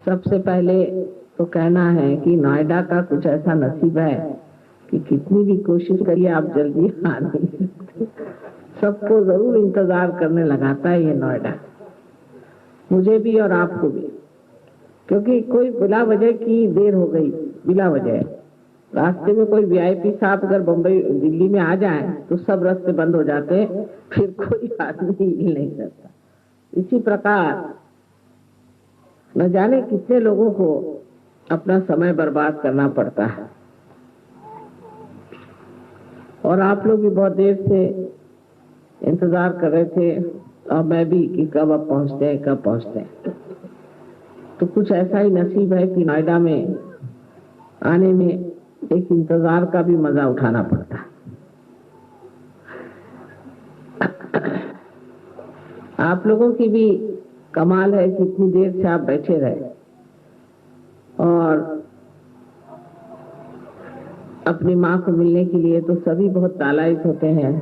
सबसे पहले तो कहना है कि नोएडा का कुछ ऐसा नसीब है कि कितनी भी कोशिश करिए आप जल्दी आ नहीं सकते। सबको जरूर इंतजार करने लगाता है ये नोएडा, मुझे भी और आपको भी, क्योंकि कोई बिला वजह की देर हो गई। बिला वजह रास्ते में कोई वीआईपी साहब अगर बम्बई दिल्ली में आ जाए तो सब रास्ते बंद हो जाते हैं, फिर कोई आदमी हिल नहीं सकता। इसी प्रकार न जाने कितने लोगों को अपना समय बर्बाद करना पड़ता है, और आप लोग भी बहुत देर से इंतजार कर रहे थे और मैं भी कि कब अब पहुंचते हैं, कब पहुंचते हैं। तो कुछ ऐसा ही नसीब है कि नोएडा में आने में एक इंतजार का भी मजा उठाना पड़ता है। आप लोगों की भी कमाल है कि इतनी देर से आप बैठे रहे और अपनी माँ को मिलने के लिए। तो सभी बहुत तालायित होते हैं,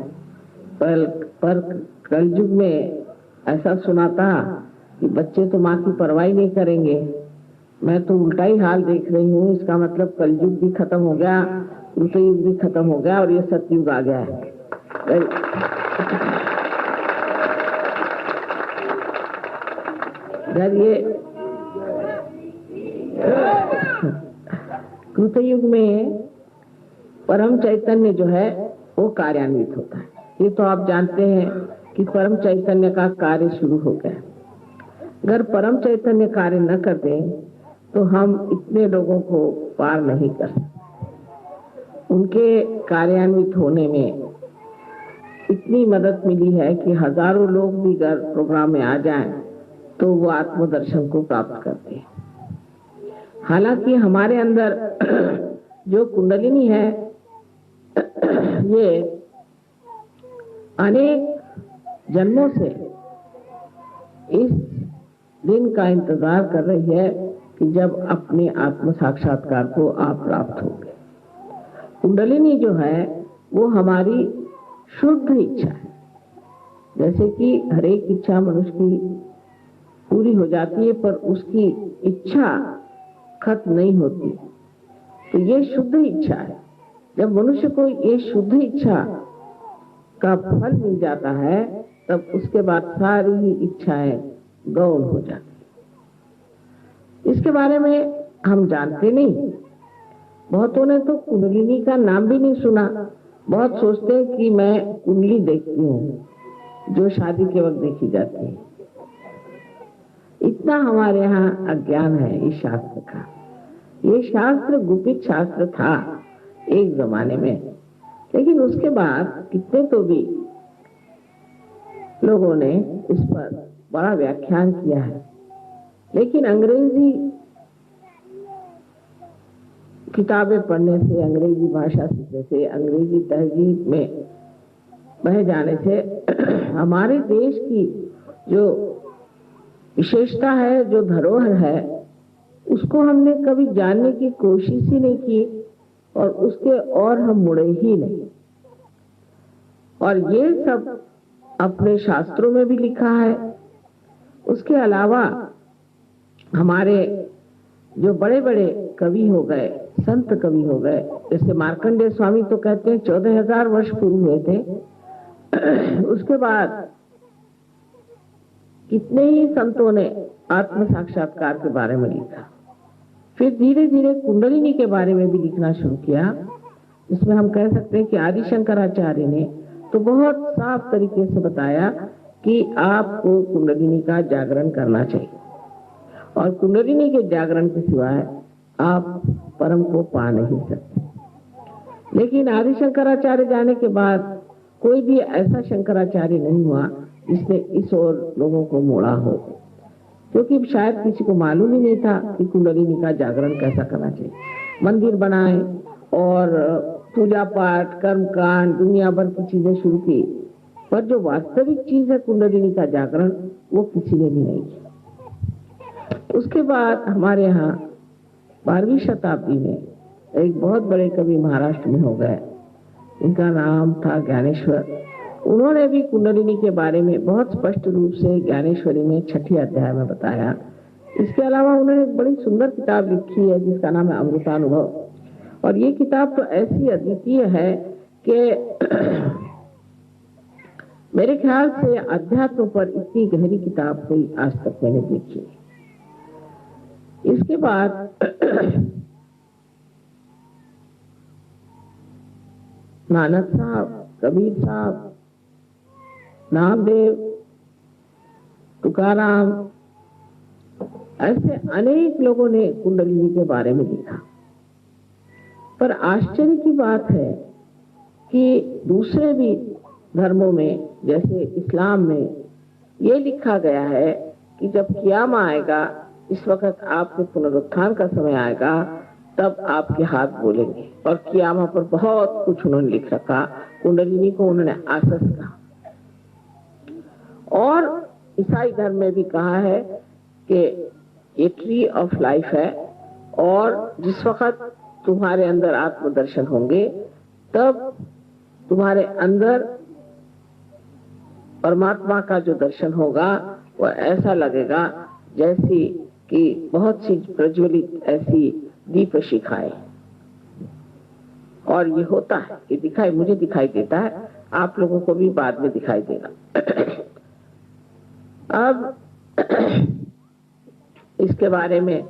पर कलयुग में ऐसा सुना था कि बच्चे तो माँ की परवाह नहीं करेंगे। मैं तो उल्टा ही हाल देख रही हूँ। इसका मतलब कलयुग भी खत्म हो गया, कृतयुग भी खत्म हो गया और ये सतयुग आ गया है। जब ये कृतयुग में परम चैतन्य जो है वो कार्यान्वित होता है। ये तो आप जानते हैं कि परम चैतन्य का कार्य शुरू हो गया। अगर परम चैतन्य कार्य न कर दें तो हम इतने लोगों को पार नहीं कर सकते। उनके कार्यान्वित होने में इतनी मदद मिली है कि हजारों लोग भी अगर प्रोग्राम में आ जाएं तो वो आत्मदर्शन को प्राप्त करते हैं। हालांकि हमारे अंदर जो कुंडलिनी है ये अनेक जन्मों से इस दिन का इंतजार कर रही है कि जब अपने आत्म साक्षात्कार को आप प्राप्त होंगे। कुंडलिनी जो है वो हमारी शुद्ध इच्छा है। जैसे कि हर एक इच्छा मनुष्य की पूरी हो जाती है पर उसकी इच्छा खत्म नहीं होती, तो ये शुद्ध इच्छा है। जब मनुष्य को ये शुद्ध इच्छा का फल मिल जाता है तब उसके बाद सारी ही इच्छाएं गौण हो जाती। इसके बारे में हम जानते नहीं। बहुतों ने तो कुंडलिनी का नाम भी नहीं सुना। बहुत सोचते हैं कि मैं कुंडली देखती हूँ, जो शादी के वक्त देखी जाती है। इतना हमारे यहाँ अज्ञान है इस शास्त्र का। ये शास्त्र गुपित शास्त्र था एक जमाने में, लेकिन उसके बाद कितने तो भी लोगों ने इस पर बड़ा व्याख्यान किया है। लेकिन अंग्रेजी किताबें पढ़ने से, अंग्रेजी भाषा सीखने से, अंग्रेजी तहजीब में बह जाने से हमारे देश की जो विशेषता है, जो धरोहर है, उसको हमने कभी जानने की कोशिश ही नहीं की और उसके और हम मुड़े ही नहीं। और ये सब अपने शास्त्रों में भी लिखा है। उसके अलावा हमारे जो बड़े बड़े कवि हो गए, संत कवि हो गए, जैसे मार्कंडेय स्वामी तो कहते हैं 14,000 वर्ष पूर्व हुए थे। उसके बाद कितने ही संतों ने आत्म साक्षात्कार के बारे में लिखा। फिर धीरे धीरे कुंडलिनी के बारे में भी लिखना शुरू किया। इसमें हम कह सकते हैं कि आदि शंकराचार्य ने तो बहुत साफ तरीके से बताया कि आपको कुंडलिनी का जागरण करना चाहिए और कुंडलिनी के जागरण के सिवाय आप परम को पा नहीं सकते। लेकिन आदि शंकराचार्य जाने के बाद कोई भी ऐसा शंकराचार्य नहीं हुआ जिसने इस ओर लोगों को मोड़ा हो, क्योंकि शायद किसी को मालूम ही नहीं था कि कुंडलिनी का जागरण कैसा करना चाहिए। मंदिर बनाए और पूजा पाठ, कर्मकांड, दुनिया भर की चीजें शुरू की, पर जो वास्तविक चीज है कुंडलिनी का जागरण, वो किसी ने भी नहीं किया। उसके बाद हमारे यहाँ 12वीं शताब्दी में एक बहुत बड़े कवि महाराष्ट्र में हो गए, इनका नाम था ज्ञानेश्वर। उन्होंने भी कुंडलिनी के बारे में बहुत स्पष्ट रूप से ज्ञानेश्वरी में 6ठे अध्याय में बताया इसके अलावा उन्होंने एक बड़ी सुंदर किताब लिखी है जिसका नाम है अमृतानुभव। और ये किताब तो ऐसी अद्वितीय है कि मेरे ख्याल से अध्यात्म पर इतनी गहरी किताब कोई आज तक मैंने देखी नहीं। इसके बाद नानक साहब, कबीर साहब, नामदेव, तुकाराम, ऐसे अनेक लोगों ने कुंडलिनी के बारे में लिखा। पर आश्चर्य की बात है कि दूसरे भी धर्मों में जैसे इस्लाम में ये लिखा गया है कि जब क़यामत आएगा, इस वक्त आपके पुनरुत्थान का समय आएगा, तब आपके हाथ बोलेंगे। और क़यामत पर बहुत कुछ उन्होंने लिख रखा। कुंडलिनी को उन्होंने आसस कहा। और ईसाई धर्म में भी कहा है कि ये ट्री ऑफ लाइफ है, और जिस वक्त तुम्हारे अंदर आत्मदर्शन होंगे तब तुम्हारे अंदर परमात्मा का जो दर्शन होगा वो ऐसा लगेगा जैसी कि बहुत सी प्रज्वलित ऐसी दीप शिखाएं। और ये होता है, ये दिखाई, मुझे दिखाई देता है, आप लोगों को भी बाद में दिखाई देगा। अब इसके बारे में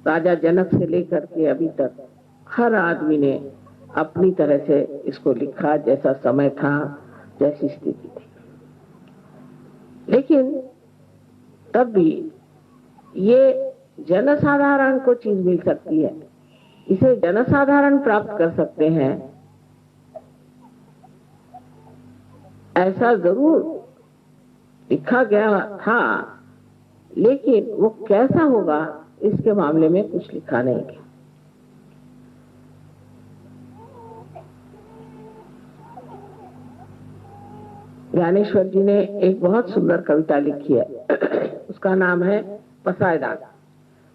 राजा जनक से लेकर के अभी तक हर आदमी ने अपनी तरह से इसको लिखा, जैसा समय था, जैसी स्थिति थी। लेकिन तब भी ये जनसाधारण को चीज मिल सकती है, इसे जनसाधारण प्राप्त कर सकते हैं, ऐसा जरूर लिखा गया था। लेकिन वो कैसा होगा इसके मामले में कुछ लिखा नहीं गया। ज्ञानेश्वर जी ने एक बहुत सुंदर कविता लिखी है, उसका नाम है पसायदान।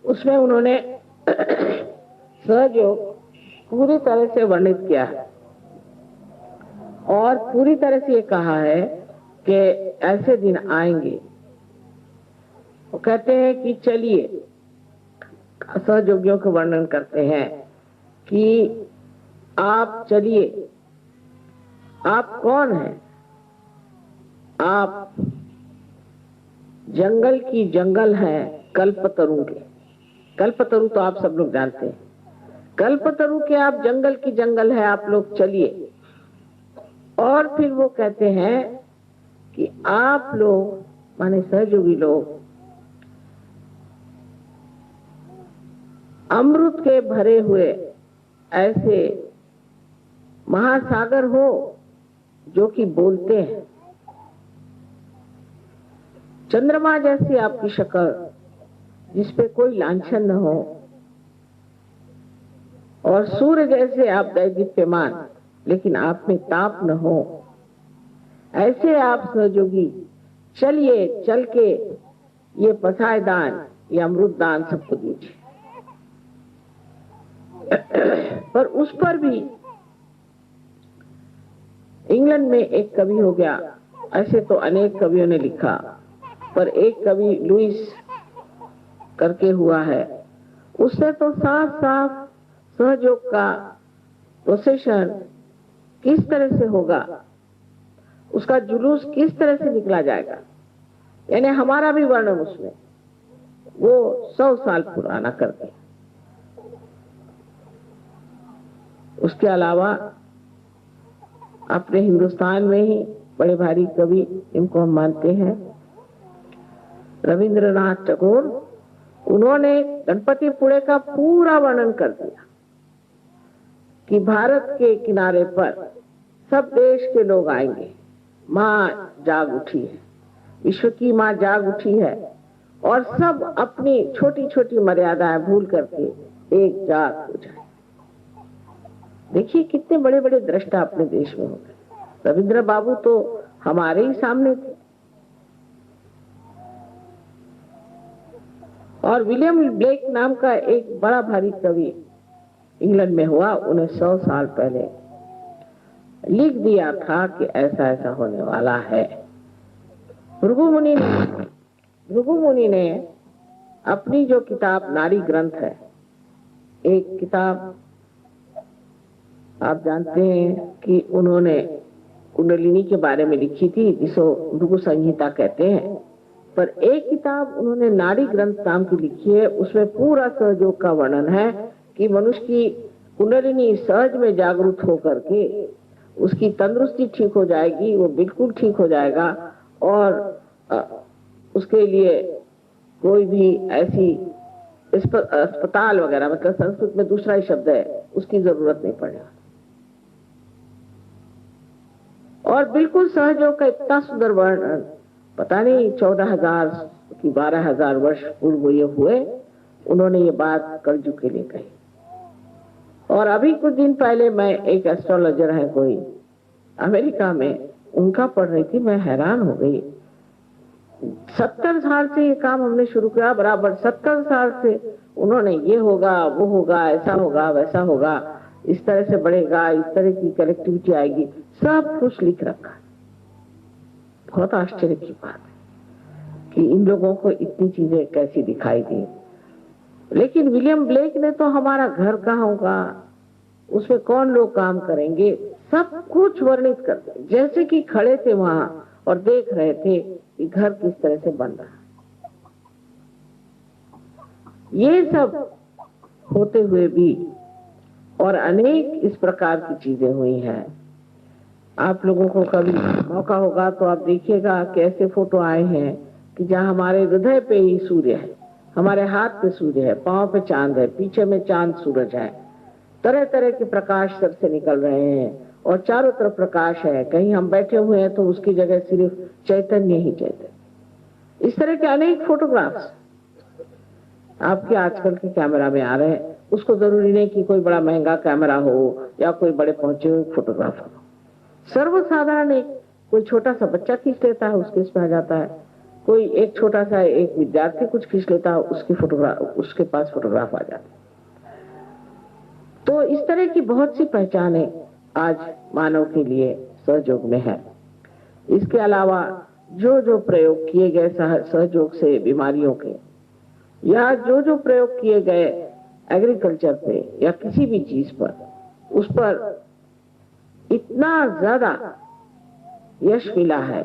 उसमें उन्होंने सहयोग पूरी तरह से वर्णित किया है और पूरी तरह से ये कहा है कि ऐसे दिन आएंगे। वो कहते हैं कि चलिए, सहयोगियों को वर्णन करते हैं कि आप चलिए, आप कौन हैं? आप जंगल की जंगल हैं कल्पतरु के। कल्पतरु तो आप सब लोग जानते हैं। कल्पतरु के आप जंगल की जंगल है, आप लोग चलिए। और फिर वो कहते हैं कि आप लोग, माने सहयोगी लोग, अमृत के भरे हुए ऐसे महासागर हो जो कि बोलते हैं। चंद्रमा जैसी आपकी शक्ल, जिसपे कोई लांछन न हो, और सूर्य जैसे आप दैदीप्यमान, लेकिन आप में ताप न हो। ऐसे आप सहयोगी चलिए, चल के ये पसायदान, ये अमृत दान सबको दीजिए। पर उस पर भी इंग्लैंड में एक कवि हो गया, ऐसे तो अनेक कवियों ने लिखा, पर एक कवि लुइस करके हुआ है, उससे तो साफ साफ सहयोग का प्रोसेशन किस तरह से होगा, उसका जुलूस किस तरह से निकला जाएगा, यानी हमारा भी वर्णन उसमें वो 100 साल पुराना करते हैं। उसके अलावा अपने हिंदुस्तान में ही बड़े भारी कवि, इनको हम मानते हैं, रविंद्रनाथ टैगोर, उन्होंने गणपतिपुळे का पूरा वर्णन कर दिया कि भारत के किनारे पर सब देश के लोग आएंगे, माँ जाग उठी है, विश्व की माँ जाग उठी है, और सब अपनी छोटी छोटी मर्यादाएं भूल करके एक जाग हो जाए। देखिए कितने बड़े बड़े दृष्टा अपने देश में हो गए। रविंद्र बाबू तो हमारे ही सामने थे। और विलियम ब्लेक नाम का एक बड़ा भारी कवि इंग्लैंड में हुआ, उन्हें 100 साल पहले लिख दिया था कि ऐसा ऐसा होने वाला है। भृगु मुनि ने अपनी जो किताब नाड़ी ग्रंथ है, एक किताब आप जानते हैं कि उन्होंने कुंडलिनी के बारे में लिखी थी, जिसको भृगु संहिता कहते हैं, पर एक किताब उन्होंने नाड़ी ग्रंथ नाम की लिखी है। उसमें पूरा सहयोग का वर्णन है कि मनुष्य की कुंडलिनी सहज में जागरूक होकर के उसकी तंदुरुस्ती ठीक हो जाएगी, वो बिल्कुल ठीक हो जाएगा, और उसके लिए कोई भी ऐसी अस्पताल वगैरह, मतलब संस्कृत में दूसरा ही शब्द है, उसकी जरूरत नहीं पड़ेगा। और बिल्कुल सहयोग का इतना सुंदर वर्णन, पता नहीं 14,000 की 12,000 वर्ष पूर्व ये हुए, उन्होंने ये बात कलयुग के लिए कही। और अभी कुछ दिन पहले मैं एक एस्ट्रोलॉजर है कोई अमेरिका में, उनका पढ़ रही थी, मैं हैरान हो गई। 70 साल से ये काम हमने शुरू किया, बराबर 70 साल से उन्होंने ये होगा, वो होगा, ऐसा होगा, वैसा होगा, इस तरह से बढ़ेगा, इस तरह की कनेक्टिविटी आएगी, सब कुछ लिख रखा। बहुत आश्चर्य की बात है कि इन लोगों को इतनी चीजें कैसी दिखाई दी। लेकिन विलियम ब्लेक ने तो हमारा घर कहाँ होगा, उसमें कौन लोग काम करेंगे, सब कुछ वर्णित करते, जैसे कि खड़े थे वहां और देख रहे थे कि घर किस तरह से बन रहा है। ये सब होते हुए भी और अनेक इस प्रकार की चीजें हुई हैं। आप लोगों को कभी मौका होगा तो आप देखिएगा कि ऐसे फोटो आए हैं कि जहां हमारे हृदय पे ही सूर्य है, हमारे हाथ पे सूर्य है, पांव पे चांद है, पीछे में चांद सूरज है, तरह तरह के प्रकाश सर से निकल रहे हैं और चारों तरफ प्रकाश है। कहीं हम बैठे हुए हैं तो उसकी जगह सिर्फ चैतन्य ही चैतन्य। इस तरह के अनेक फोटोग्राफ्स आपके आजकल के कैमरा में आ रहे हैं। उसको जरूरी नहीं कि कोई बड़ा महंगा कैमरा हो या कोई बड़े पहुंचे हुए फोटोग्राफर हो, सर्वसाधारण एक कोई छोटा सा बच्चा खींच लेता है, उसके इसमें आ जाता है। कोई एक छोटा सा एक विद्यार्थी कुछ खींच लेता है, उसके पास फोटोग्राफ आ जाता है। तो इस तरह की बहुत सी पहचानें आज मानव के लिए सहयोग में है। इसके अलावा जो जो प्रयोग किए गए सहयोग से बीमारियों के, या जो जो प्रयोग किए गए एग्रीकल्चर पे या किसी भी चीज पर, उस पर इतना ज्यादा यश मिला है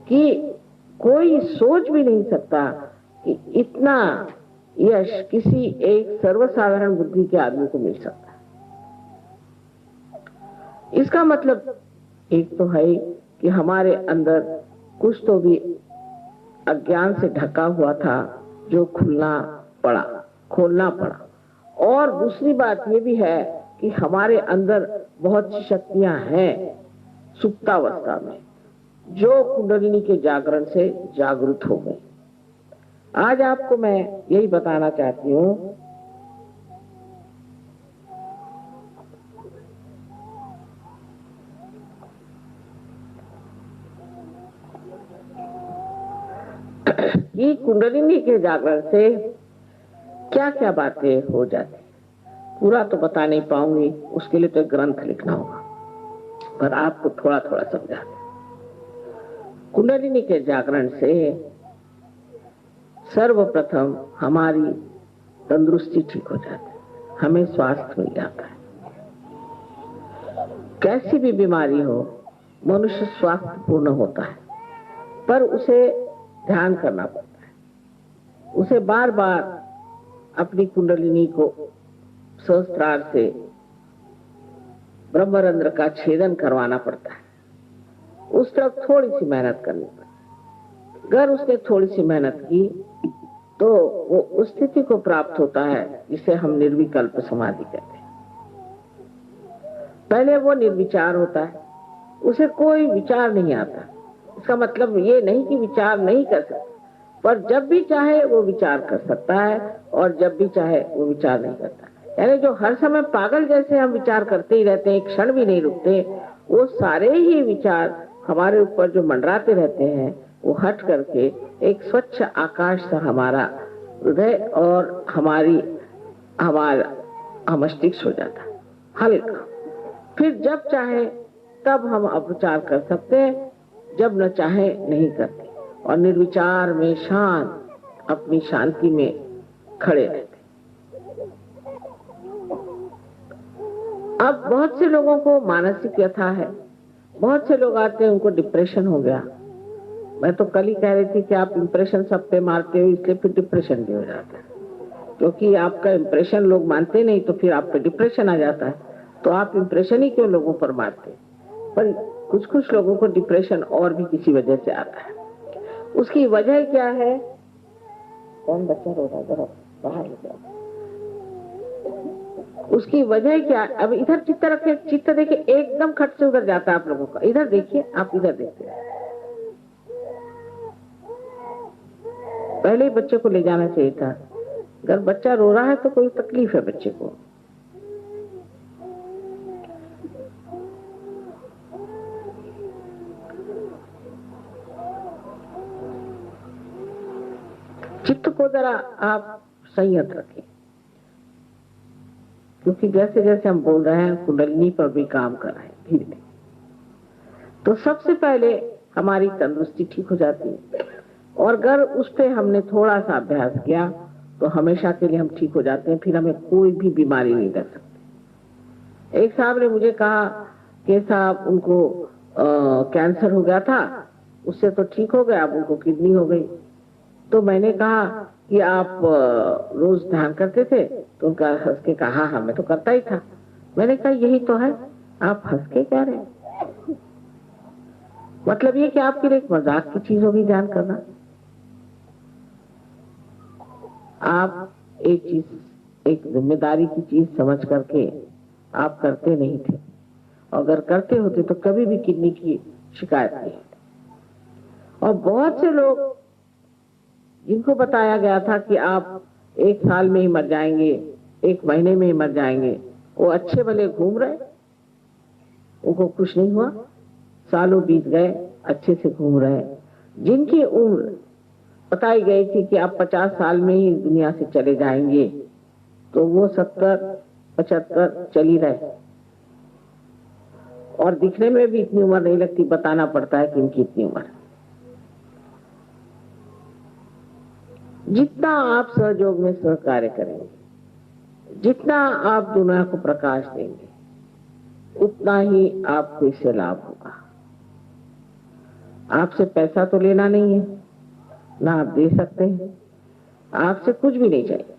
कि कोई सोच भी नहीं सकता कि इतना यश किसी एक सर्वसाधारण बुद्धि के आदमी को मिल सकता है। इसका मतलब एक तो है कि हमारे अंदर कुछ तो भी अज्ञान से ढका हुआ था जो खोलना पड़ा। और दूसरी बात ये भी है कि हमारे अंदर बहुत सी शक्तियां हैं सुप्तावस्था में, जो कुंडलिनी के जागरण से जागृत हो गई। आज आपको मैं यही बताना चाहती हूँ कि कुंडलिनी के जागरण से क्या क्या बातें हो जाती। पूरा तो बता नहीं पाऊंगी, उसके लिए तो एक ग्रंथ लिखना होगा, पर आपको थोड़ा थोड़ा समझा दें। कुंडलिनी के जागरण से सर्वप्रथम हमारी तंदुरुस्ती ठीक हो जाती है, हमें स्वास्थ्य मिल जाता है। कैसी भी बीमारी हो, मनुष्य स्वास्थ्यपूर्ण होता है, पर उसे ध्यान करना पड़ता है, उसे बार बार अपनी कुंडलिनी को सहस्त्रार से ब्रह्मरंध्र का छेदन करवाना पड़ता है। उस तरफ थोड़ी सी मेहनत करनी पड़ती है। अगर उसने थोड़ी सी मेहनत की तो वो उस स्थिति को प्राप्त होता है जिसे हम निर्विकल्प समाधि कहते हैं। पहले वो निर्विचार होता है, उसे कोई विचार नहीं आता। इसका मतलब ये नहीं कि विचार नहीं कर सकता, पर जब भी चाहे वो विचार कर सकता है और जब भी चाहे वो विचार नहीं करता। यानी जो हर समय पागल जैसे हम विचार करते ही रहते हैं, एक क्षण भी नहीं रुकते, वो सारे ही विचार हमारे ऊपर जो मंडराते रहते हैं, वो हट करके एक स्वच्छ आकाश सा हमारा हृदय और हमारा मस्तिष्क हो जाता है हल्का। फिर जब चाहे तब हम विचार कर सकते हैं, जब न चाहे नहीं करते। और निर्विचार में शांत अपनी शांति में खड़े रहते। अब बहुत से लोगों को मानसिक व्यथा है, बहुत से लोग आते हैं उनको डिप्रेशन हो गया। मैं तो कल ही कह रही थी कि आप इंप्रेशन सब पे मारते हो इसलिए फिर डिप्रेशन भी हो जाता है, क्योंकि आपका इंप्रेशन लोग मानते नहीं तो फिर आप पे डिप्रेशन आ जाता है। तो आप इंप्रेशन ही क्यों लोगों पर मारते? पर कुछ कुछ लोगों को डिप्रेशन और भी किसी वजह से आता है। उसकी वजह क्या है? कौन बच्चा रो रहा है? जरा बाहर हो जाओ। उसकी वजह क्या? अब इधर चित्त रखे, चित्त देखिए एकदम खट से उधर जाता है आप लोगों का। इधर देखिए, आप इधर देखिए। पहले ही बच्चे को ले जाना चाहिए था। अगर बच्चा रो रहा है तो कोई तकलीफ है बच्चे को। चित्त को जरा आप संयत रखें, क्योंकि जैसे जैसे हम बोल रहे हैं कुंडलिनी पर भी काम कर रहे हैं धीरे धीरे। तो सबसे पहले हमारी तंदुरुस्ती ठीक हो जाती है, और अगर उस पे हमने थोड़ा सा अभ्यास किया तो हमेशा के लिए हम ठीक हो जाते हैं। फिर हमें कोई भी बीमारी नहीं लग सकती। एक साहब ने मुझे कहा कि साहब उनको कैंसर हो गया था, उससे तो ठीक हो गया, अब उनको किडनी हो गई। तो मैंने कहा कि आप रोज ध्यान करते थे? तो उनका हंस के कहा हाँ मैं तो करता ही था। मैंने कहा यही तो है, आप हंस के कह रहे हैं, मतलब ये कि आपके लिए एक मजाक की चीज होगी ध्यान करना। आप एक चीज, एक जिम्मेदारी की चीज समझ करके आप करते नहीं थे, अगर करते होते तो कभी भी किडनी की शिकायत नहीं होती। और बहुत से लोग जिनको बताया गया था कि आप 1 साल में ही मर जाएंगे, 1 महीने में ही मर जाएंगे, वो अच्छे भले घूम रहे, उनको कुछ नहीं हुआ। सालों बीत गए, अच्छे से घूम रहे। जिनकी उम्र बताई गई थी कि आप 50 साल में ही दुनिया से चले जाएंगे, तो वो 70-75 चल ही रहे। और दिखने में भी इतनी उम्र नहीं लगती, बताना पड़ता है कि इनकी इतनी उम्र। जितना आप सहयोग में सहकार्य करेंगे, जितना आप दुनिया को प्रकाश देंगे, उतना ही आपको इससे लाभ होगा। आपसे पैसा तो लेना नहीं है, ना आप दे सकते हैं, आपसे कुछ भी नहीं चाहिए।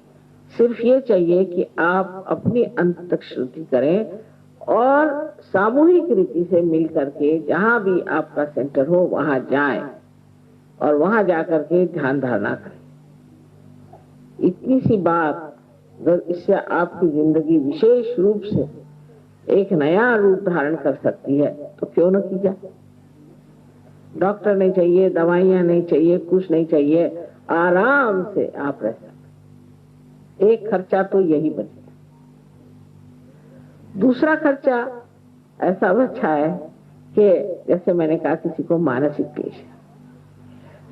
सिर्फ ये चाहिए कि आप अपनी अंततक शुद्धि करें और सामूहिक रीति से मिल करके जहां भी आपका सेंटर हो वहां जाएं और वहां जाकर के ध्यान धारणा करें। इतनी सी बात अगर इससे आपकी जिंदगी विशेष रूप से एक नया रूप धारण कर सकती है तो क्यों न की जाए। डॉक्टर नहीं चाहिए, दवाइयां नहीं चाहिए, कुछ नहीं चाहिए, आराम से आप रह सकते। एक खर्चा तो यही बचेगा। दूसरा खर्चा ऐसा बचा है कि जैसे मैंने कहा किसी को मानसिक क्लेश है।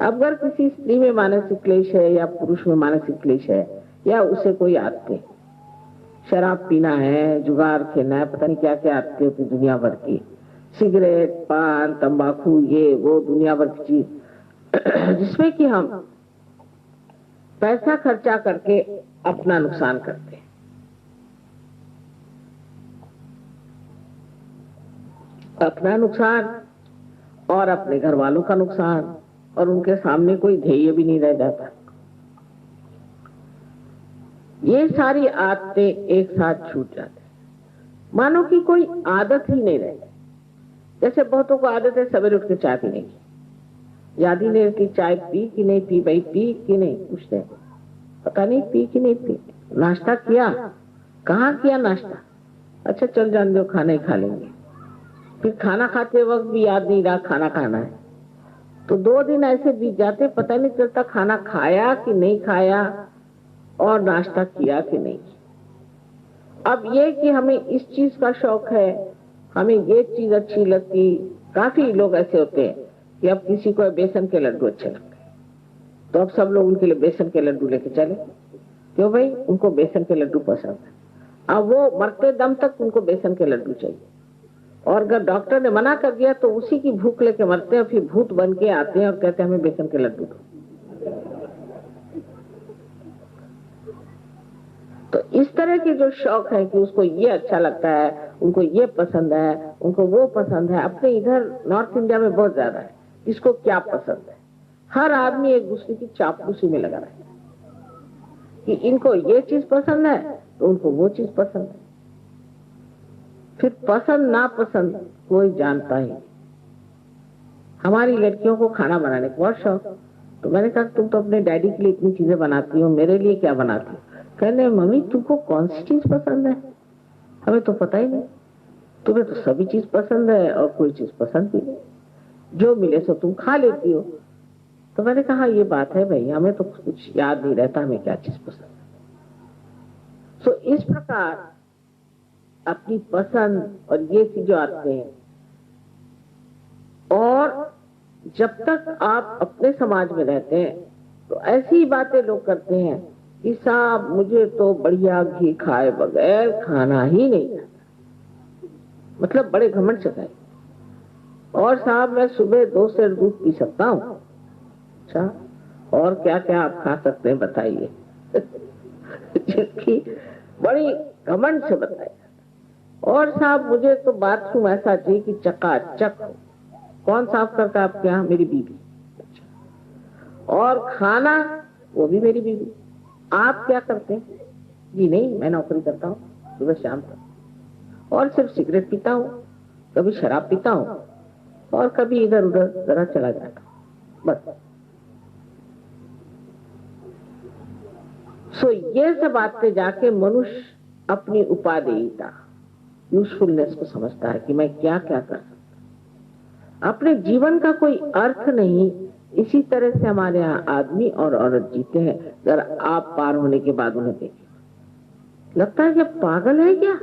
अब अगर किसी स्त्री में मानसिक क्लेश है या पुरुष में मानसिक क्लेश है, या उसे कोई आदतें, शराब पीना है, जुगार खेलना है, पता नहीं क्या क्या आदतें होती दुनिया भर की, सिगरेट, पान, तंबाकू, ये वो दुनिया भर की चीज जिसमें कि हम पैसा खर्चा करके अपना नुकसान करते हैं। अपना नुकसान और अपने घर वालों का नुकसान, और उनके सामने कोई ध्येय भी नहीं रह जाता। ये सारी आदतें एक साथ छूट जाती, मानो कि कोई आदत ही नहीं रहती। जैसे बहुतों को आदत है सवेरे उठ के चाय पीने की, याद ही नहीं रहती चाय पी कि नहीं पी, भाई पी कि नहीं, पूछते हैं पता नहीं पी कि नहीं पी। नाश्ता किया, कहाँ किया नाश्ता, अच्छा चल जान दो खाना ही खा लेंगे। फिर खाना खाते वक्त भी याद नहीं रहा खाना खाना है, तो 2 दिन ऐसे बीत जाते, पता नहीं चलता खाना खाया कि नहीं खाया और नाश्ता किया कि नहीं। अब ये कि हमें इस चीज का शौक है, हमें ये चीज अच्छी लगती। काफी लोग ऐसे होते हैं कि अब किसी को बेसन के लड्डू अच्छे लगते हैं, तो अब सब लोग उनके लिए बेसन के लड्डू लेके चले, क्यों भाई, उनको बेसन के लड्डू पसंद है। अब वो मरते दम तक उनको बेसन के लड्डू चाहिए, और अगर डॉक्टर ने मना कर दिया तो उसी की भूख लेके मरते हैं, फिर भूत बन के आते हैं और कहते हैं हमें बेसन के लड्डू दो। तो इस तरह के जो शौक है कि उसको ये अच्छा लगता है, उनको ये पसंद है, उनको वो पसंद है, अपने इधर नॉर्थ इंडिया में बहुत ज्यादा है। इसको क्या पसंद है, हर आदमी एक दूसरे की चापलूसी में लगा रहता है कि इनको ये चीज पसंद है तो उनको वो चीज पसंद है। फिर पसंद ना पसंद कोई जानता ही। हमारी लड़कियों को खाना बनाने का बहुत शौक, तो मैंने कहा तुम तो अपने डैडी के लिए इतनी चीजें बनाती हो, मेरे लिए क्या बनाती हो? कहने मम्मी तुमको कौन सी चीज पसंद है, हमें तो पता ही नहीं, तुम्हें तो सभी चीज पसंद है और कोई चीज पसंद भी नहीं, जो मिले सो तुम खा लेती हो। तो मैंने कहा ये बात है भाई, हमें तो कुछ याद नहीं रहता हमें क्या चीज पसंद है। सो इस प्रकार अपनी पसंद और ये चीजें आते हैं। और जब तक आप अपने समाज में रहते हैं तो ऐसी बातें लोग करते हैं कि साहब मुझे तो बढ़िया घी खाए बगैर खाना ही नहीं आता, मतलब बड़े घमंड से खाए, और साहब मैं सुबह 2 सेर दूध पी सकता हूँ। अच्छा, और क्या क्या आप खा सकते हैं बताइए? जिसकी बड़ी घमंड से बताया। और साहब मुझे तो बाथरूम ऐसा चाहिए कि चकाचक हो। कौन साफ करता है आपके यहाँ? मेरी बीवी। और खाना वो भी मेरी बीवी। आप क्या करते हैं? जी नहीं, मैं नौकरी करता हूँ सुबह शाम तक, और सिर्फ सिगरेट पीता हूँ, कभी शराब पीता हूँ, और कभी इधर उधर जरा चला जाता हूँ, बस। सो ये सब बातें जाके मनुष्य अपनी उपादेयता, यूजफुलनेस को समझता है कि मैं क्या क्या कर सकता, अपने जीवन का कोई अर्थ नहीं। इसी तरह से हमारे यहाँ आदमी और औरत जीते हैं। जरा आप पार होने के बाद उन्हें देखें, लगता है कि पागल है क्या,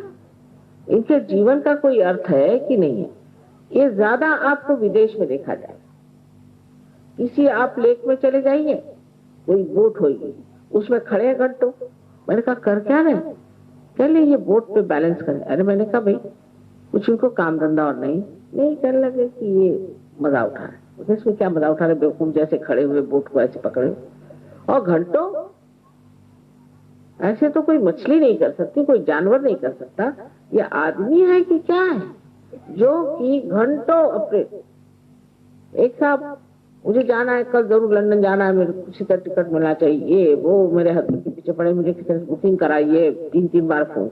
इनके जीवन का कोई अर्थ है कि नहीं है। ये ज्यादा आपको विदेश में देखा जाए। किसी आप लेक में चले जाइए, कोई बोट होगी, उसमें खड़े हैं घंटों। मैंने कहा कर क्या रहे? कह ले ये बोट पे बैलेंस करें। अरे मैंने कहा भाई कुछ उनको काम धंधा और नहीं कहने लगे कि ये मजा उठा रहे। इसमें क्या मजा उठा रहे, बेवकूफ जैसे खड़े हुए बोट को ऐसे पकड़े, और घंटों। ऐसे तो कोई मछली नहीं कर सकती, कोई जानवर नहीं कर सकता, ये आदमी है कि क्या है जो कि घंटों अपने। एक साहब मुझे जाना है कल, जरूर लंदन जाना है, मेरे किसी का टिकट मिलना चाहिए, वो मेरे हस्बैंड के पीछे पड़े, मुझे किसी से बुकिंग कराइए, 3 बार फोन।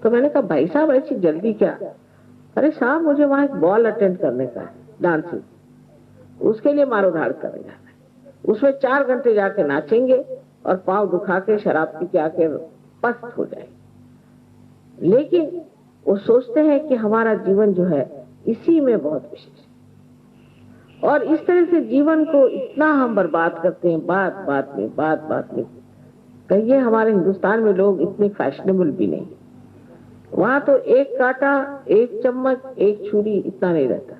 तो मैंने कहा भाई साहब ऐसी जल्दी क्या? अरे साहब मुझे वहां एक बॉल अटेंड करने का है, डांसिंग, उसके लिए मारो धाड़ करेंगे, उसमें 4 घंटे जाके नाचेंगे और पांव दुखा के शराब पी के आके पस्त हो जाएंगे। लेकिन वो सोचते हैं कि हमारा जीवन जो है इसी में बहुत विशेष है। और इस तरह से जीवन को इतना हम बर्बाद करते हैं, बात बात में। कहिए हमारे हिंदुस्तान में लोग इतने फैशनेबल भी नहीं। वहां तो 1 कांटा, 1 चम्मच, 1 छुरी, इतना नहीं रहता।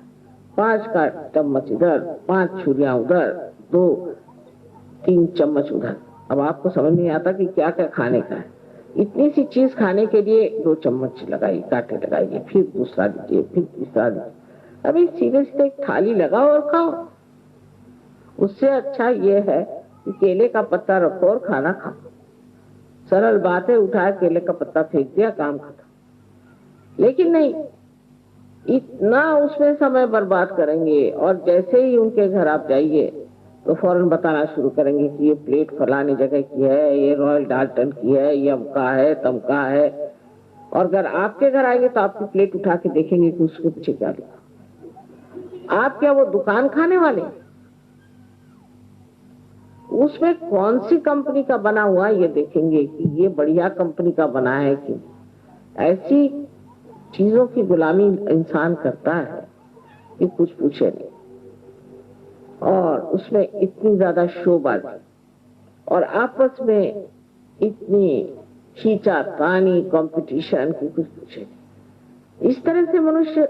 5 चम्मच इधर, 5 छुरियां उधर, 2-3 चम्मच उधर। अब आपको समझ नहीं आता कि क्या क्या खाने का है। इतनी सी चीज खाने के लिए 2 चम्मच लगाइए, कांटे लगाइए, फिर दूसरा दीजिए, फिर तीसरा दीजिए। अभी सीधे सीधे एक थाली लगाओ और खाओ। उससे अच्छा ये है कि केले का पत्ता रखो और खाना खाओ। सरल बात है, उठाया केले का पत्ता फेंक दिया, काम खत्म। लेकिन नहीं, इतना उसमें समय बर्बाद करेंगे, और जैसे ही उनके घर आप जाइए तो फौरन बताना शुरू करेंगे कि ये प्लेट फलाने जगह की है, ये रॉयल डाल्टन की है, ये अमका है, तमका है। और अगर आपके घर आएंगे तो आपकी प्लेट उठा के देखेंगे कि उसके पीछे क्या लिखा। आप क्या वो दुकान खाने वाले? उसमें कौन सी कंपनी का बना हुआ ये देखेंगे कि ये बढ़िया कंपनी का बना है कि। ऐसी चीजों की गुलामी इंसान करता है कि कुछ पूछे नहीं। और उसमें इतनी ज्यादा शोबाजी और आपस में इतनी खींचातानी, कंपटीशन की कुछ पूछे नहीं। इस तरह से मनुष्य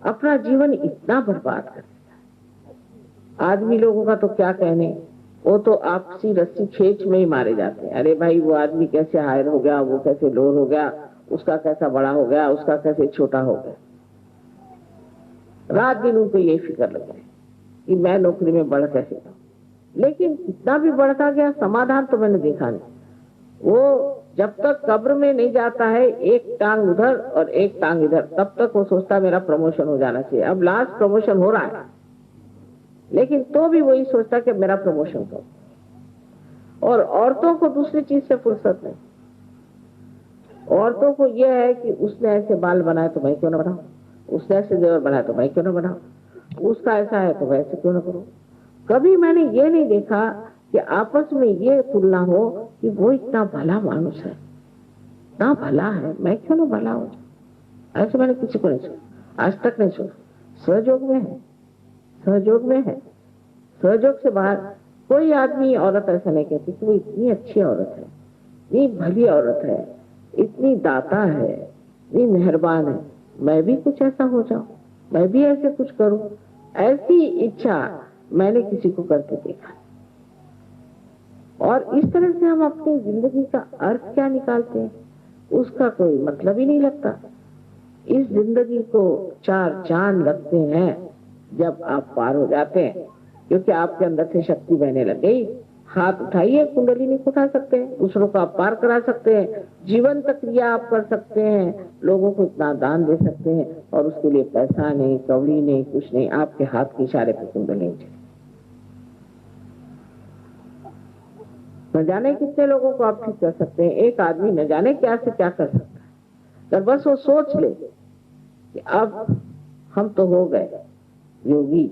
अपना जीवन इतना बर्बाद कर देता है। आदमी लोगों का तो क्या कहने, वो तो आपसी रस्सी खींच में ही मारे जाते हैं। अरे भाई वो आदमी कैसे हायर हो गया, वो कैसे लोअर हो गया, उसका कैसा बड़ा हो गया, उसका कैसे छोटा हो गया। रात दिन उनको यही फिक्र लगा है कि मैं नौकरी में बढ़ कैसे जाऊं। लेकिन इतना भी बढ़ता गया, समाधान तो मैंने देखा नहीं। वो जब तक कब्र में नहीं जाता है एक टांग उधर और एक टांग इधर, तब तक वो सोचता है मेरा प्रमोशन हो जाना चाहिए। अब लास्ट प्रमोशन हो रहा है, लेकिन तो भी वही सोचता कि मेरा प्रमोशन करो। और औरतों को दूसरी चीज से फुर्सत नहीं। औरतों को यह है कि उसने ऐसे बाल बनाए तो मैं क्यों ना बनाऊं, उसने ऐसे जेवर बनाए तो मैं क्यों ना बनाऊं, उसका ऐसा है तो वैसे क्यों ना करूं। कभी मैंने ये नहीं देखा कि आपस में ये तुलना हो कि वो इतना भला मानुष है, इतना भला है, मैं क्यों ना भला हो। ऐसे मैंने किसी को नहीं सुना, आज तक नहीं सुना। सहयोग में है, सहयोग में है। सहयोग से बाहर कोई आदमी औरत ऐसा नहीं कहती कि वो इतनी अच्छी औरत है, इतनी भली औरत है, इतनी दाता है, इतनी मेहरबान है, मैं भी कुछ ऐसा हो जाऊं, मैं भी ऐसे कुछ करूं। ऐसी इच्छा मैंने किसी को करके देखा। और इस तरह से हम अपनी जिंदगी का अर्थ क्या निकालते हैं, उसका कोई मतलब ही नहीं लगता। इस जिंदगी को 4 चांद लगते हैं जब आप पार हो जाते हैं, क्योंकि आपके अंदर से शक्ति बहने लग गई। हाथ उठाइए, कुंडलिनी को उठा सकते हैं, दूसरों को आप पार करा सकते हैं, जीवन तक क्रिया आप कर सकते हैं, लोगों को इतना दान दे सकते हैं, और उसके लिए पैसा नहीं, कौड़ी नहीं, कुछ नहीं, आपके हाथ के इशारे पर कुंडलिनी चले। न जाने कितने लोगों को आप ठीक कर सकते हैं। एक आदमी न जाने क्या से क्या कर सकता है, अगर बस वो सोच ले कि अब हम तो हो गए योगी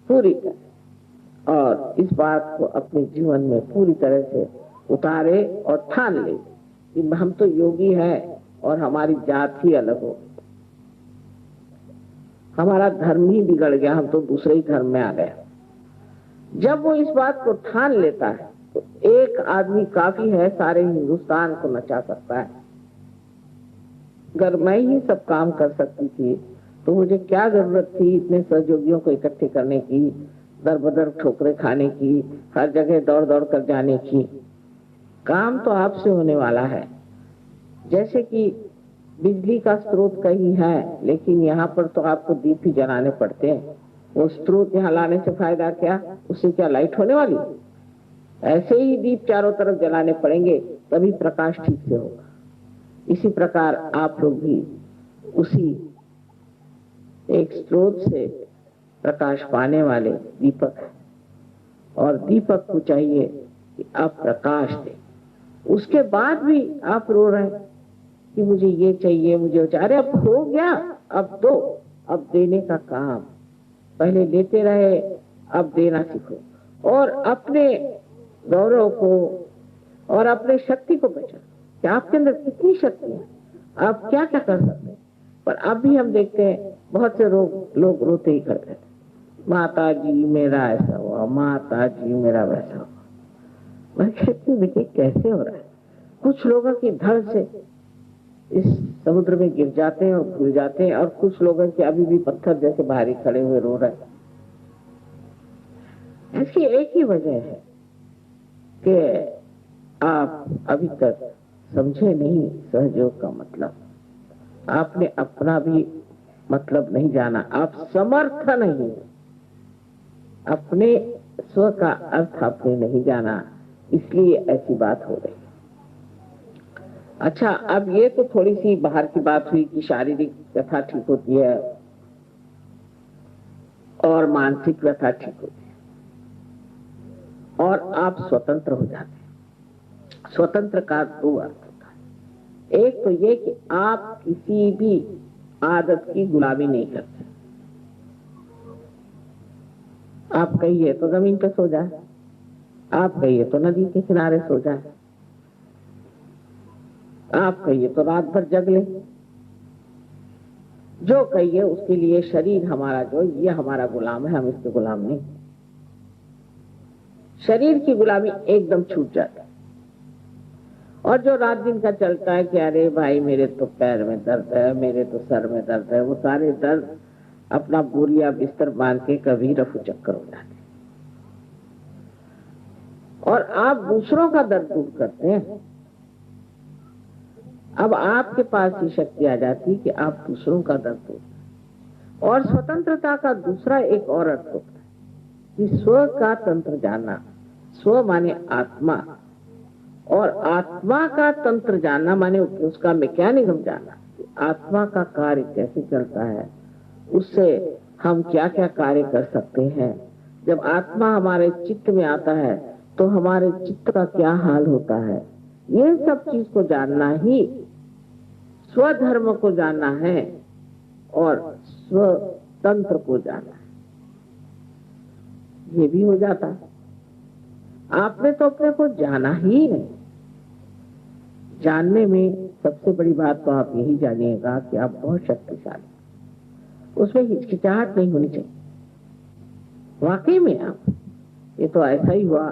पूरी तरह, और इस बात को अपने जीवन में पूरी तरह से उतारे और ठान ले कि हम तो योगी हैं और हमारी जात ही अलग हो, हमारा धर्म ही बिगड़ गया, हम तो दूसरे ही धर्म में आ गए। जब वो इस बात को ठान लेता है तो एक आदमी काफी है, सारे हिंदुस्तान को नचा सकता है। अगर मैं ही सब काम कर सकती थी तो मुझे क्या जरूरत थी इतने सहयोगियों को इकट्ठे करने की, दर बदर ठोकरे खाने की, हर जगह दौड़ दौड़ कर जाने की। काम तो आपसे होने वाला है। जैसे कि बिजली का स्रोत कहीं है, लेकिन यहाँ पर तो आपको दीप ही जलाने पड़ते हैं। वो स्रोत यहाँ लाने से फायदा क्या, उससे क्या लाइट होने वाली? ऐसे ही दीप चारों तरफ जलाने पड़ेंगे, तभी प्रकाश ठीक से होगा। इसी प्रकार आप लोग भी उसी एक स्रोत से प्रकाश पाने वाले दीपक है, और दीपक को चाहिए कि आप प्रकाश दें। उसके बाद भी आप रो रहे हैं कि मुझे ये चाहिए, मुझे वो चाहिए। अरे अब हो गया, अब दो। अब देने का काम, पहले लेते रहे, अब देना सीखो, और अपने गौरव को और अपने शक्ति को पहचानो कि आपके अंदर कितनी शक्ति है, आप क्या क्या कर सकते हैं। पर अब भी हम देखते हैं बहुत से लोग रोते ही करते हैं, माता जी मेरा ऐसा हुआ, माता जी मेरा वैसा हुआ। मैं कहती हूँ देखिए कैसे हो रहा है। कुछ लोगों की धड़ से इस समुद्र में गिर जाते हैं और भूल जाते हैं, और कुछ लोगों के अभी भी पत्थर जैसे बाहरी खड़े हुए रो रहे हैं। इसकी एक ही वजह है कि आप अभी तक समझे नहीं सहयोग का मतलब। आपने अपना भी मतलब नहीं जाना, आप समर्थ नहीं, अपने स्व का अर्थ आपने नहीं जाना, इसलिए ऐसी बात हो रही। अच्छा, अब ये तो थोड़ी सी बाहर की बात हुई कि शारीरिक व्यथा ठीक होती है और मानसिक व्यथा ठीक होती है, और आप स्वतंत्र हो जाते हैं। स्वतंत्र का 2 अर्थ होता है। एक तो ये कि आप किसी भी आदत की गुलामी नहीं करते। आप कहिए तो जमीन पे सो जाए, आप कहिए तो नदी के किनारे सो जाए, आप कहिए तो रात भर जग ले, जो कहिए उसके लिए शरीर हमारा जो ये हमारा गुलाम है, हम इसके गुलाम नहीं। शरीर की गुलामी एकदम छूट जाता है। और जो रात दिन का चलता है कि अरे भाई मेरे तो पैर में दर्द है, मेरे तो सर में दर्द है, वो सारे दर्द अपना बोरिया बिस्तर बांध के कभी रफू चक्कर हो जाते, और आप दूसरों का दर्द दूर करते हैं। अब आपके पास ये शक्ति आ जाती कि आप दूसरों का दर्द दूर। और स्वतंत्रता का दूसरा एक और अर्थ होता है कि स्व का तंत्र जानना। स्व माने आत्मा, और आत्मा का तंत्र जानना माने उसका मैकेनिज्म जानना, आत्मा का कार्य कैसे चलता है, उससे हम क्या क्या कार्य कर सकते हैं। जब आत्मा हमारे चित्त में आता है तो हमारे चित्त का क्या हाल होता है, ये सब चीज को जानना ही स्वधर्म को जानना है और स्वतंत्र को जानना है। ये भी हो जाता है। आपने तो अपने को जाना ही नहीं। जानने में सबसे बड़ी बात तो आप यही जानिएगा कि आप बहुत शक्तिशाली, उसमें हिचकिचाहट नहीं होनी चाहिए। वाकई में आप, ये तो ऐसा ही हुआ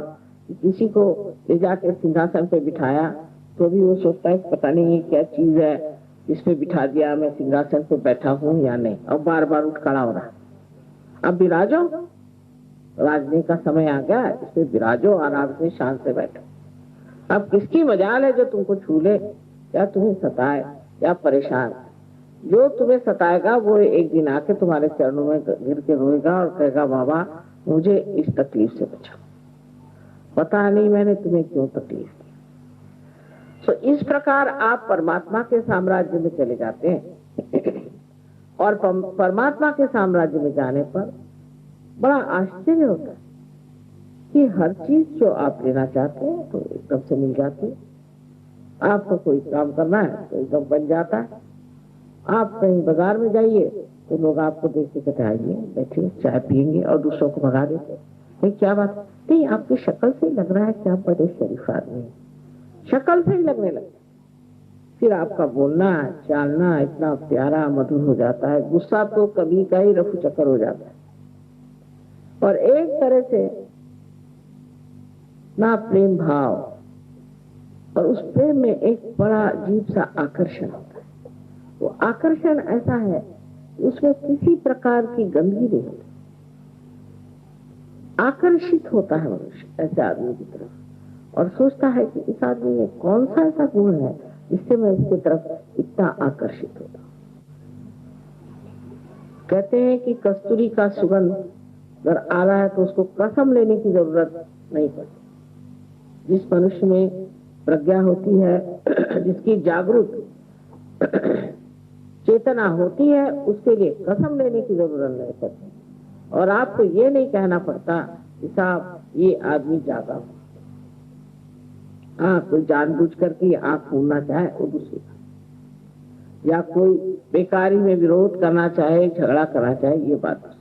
कि किसी को ले जाकर सिंहासन पे बिठाया तो भी वो सोचता है पता नहीं ये क्या चीज है, इस पे बिठा दिया, मैं सिंहासन पे बैठा हूं या नहीं, अब बार बार उठ खड़ा हो रहा। अब विराजो, राजने का समय आ गया, इस पे विराजो, आराम से शांत से बैठो। अब किसकी मजाल है जो तुमको छू ले या तुम्हें सताए या परेशान। जो तुम्हें सताएगा वो एक दिन आके तुम्हारे चरणों में गिर के रोएगा और कहेगा बाबा मुझे इस तकलीफ से बचाओ, पता नहीं मैंने तुम्हें क्यों तकलीफ दी। तो इस प्रकार आप परमात्मा के साम्राज्य में चले जाते हैं और परमात्मा के साम्राज्य में जाने पर बड़ा आश्चर्य होता है कि हर चीज जो आप लेना चाहते हैं तो एकदम से मिल जाती है। आपको कोई काम करना है तो एकदम बन जाता है। आप कहीं बाजार में जाइए तो लोग आपको देख के कहते आइए बैठिए चाय पियेंगे और दूसरों को भगा देते। नहीं क्या बात नहीं, आपकी शक्ल से ही लग रहा है कि आप बड़े शरीफ आदमी हैं, शक्ल से ही लगने लगता। फिर आपका बोलना चालना इतना प्यारा मधुर हो जाता है, गुस्सा तो कभी का ही रफू चक्कर हो जाता है। और एक तरह से ना प्रेम भाव, और उस प्रेम में एक बड़ा अजीब सा आकर्षण होता है। वो आकर्षण ऐसा है कि उसमें किसी प्रकार की गंदगी नहीं होती। आकर्षित होता है मनुष्य ऐसे आदमी की तरफ और सोचता है कि इस आदमी में कौन सा ऐसा गुण है जिससे मैं इसकी तरफ इतना आकर्षित होता हूं। कहते हैं कि कस्तूरी का सुगंध अगर आ रहा है तो उसको कसम लेने की जरूरत नहीं पड़ती। जिस मनुष्य में प्रज्ञा होती है, जिसकी जागरूक चेतना होती है, उसके लिए कसम लेने की जरूरत नहीं पड़ती और आपको ये नहीं कहना पड़ता कि साहब ये आदमी जागा हो। कोई जानबूझ करके आंख मूंदना चाहे वो दूसरी बात, या कोई बेकारी में विरोध करना चाहे, झगड़ा करना चाहे, ये बात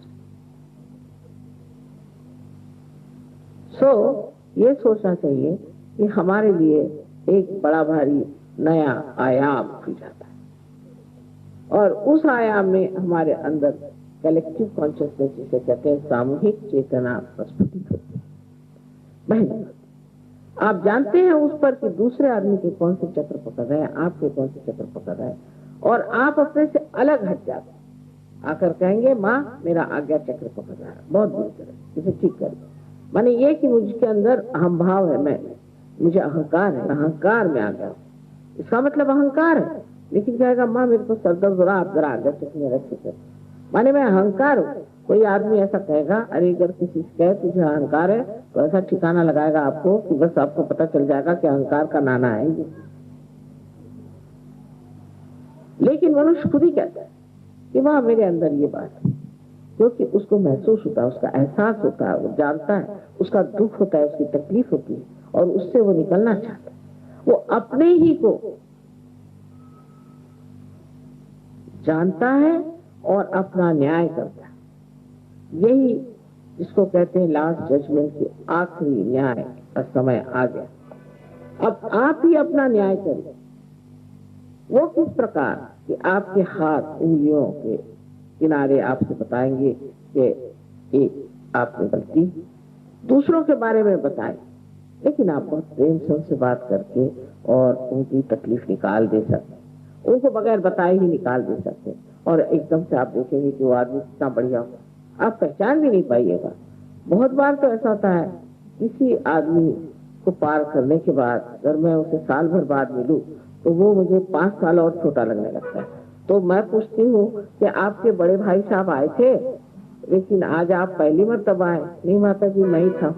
ये सोचना चाहिए कि हमारे लिए एक बड़ा भारी नया आयाम खुल जाता है और उस आयाम में हमारे अंदर कलेक्टिव कॉन्शियसनेस जिसे कहते हैं सामूहिक चेतना प्रस्फुटित होती है। आप जानते हैं उस पर कि दूसरे आदमी के कौन से चक्र पकड़ रहे हैं, आपके कौन से चक्र पकड़ रहे हैं, और आप अपने से अलग हट जाते हैं। आकर कहेंगे माँ मेरा आज्ञा चक्र पकड़ रहा है, बहुत बुरी तरह, इसे ठीक कर दो। माने ये कि मुझके अंदर अहम भाव है, मैं मुझे अहंकार है, अहंकार में आ गया, इसका मतलब अहंकार है। लेकिन कहेगा माँ मेरे को सरदर्द हो रहा, आप जरा आज्ञा चक्र में रखिए, माने मैं अहंकार हूँ। कोई आदमी ऐसा कहेगा, अरे अगर किसी से कहे तुझे अहंकार है तो ऐसा ठिकाना लगाएगा आपको कि बस आपको पता चल जाएगा कि अहंकार का नाना है ये। लेकिन मनुष्य खुद ही कहता है कि वहां मेरे अंदर ये बात है, क्योंकि उसको महसूस होता है, उसका एहसास होता है, वो जानता है, उसका दुख होता है, उसकी तकलीफ होती है और उससे वो निकलना चाहता है। वो अपने ही को जानता है और अपना न्याय करता है। यही जिसको कहते हैं लास्ट जजमेंट की आखिरी न्याय का समय आ गया। अब आप ही अपना न्याय करिए। वो किस प्रकार कि आपके हाथ उंगलियों के किनारे आपसे बताएंगे कि एक आपने गलती, दूसरों के बारे में बताएं, लेकिन आप बहुत प्रेम से उनसे बात करके और उनकी तकलीफ निकाल दे सकते, उनको बगैर बताए ही निकाल दे सकते, और एकदम से आप देखेंगे कि वो आदमी कितना बढ़िया हो, आप पहचान भी नहीं पाइएगा। बहुत बार तो ऐसा होता है किसी आदमी को पार करने के बाद अगर मैं उसे साल भर बाद मिलूं तो वो मुझे 5 साल और छोटा लगने लगता है। तो मैं पूछती हूँ कि आपके बड़े भाई साहब आए थे लेकिन आज आप पहली मर्तबा आए। नहीं माता जी, नहीं था।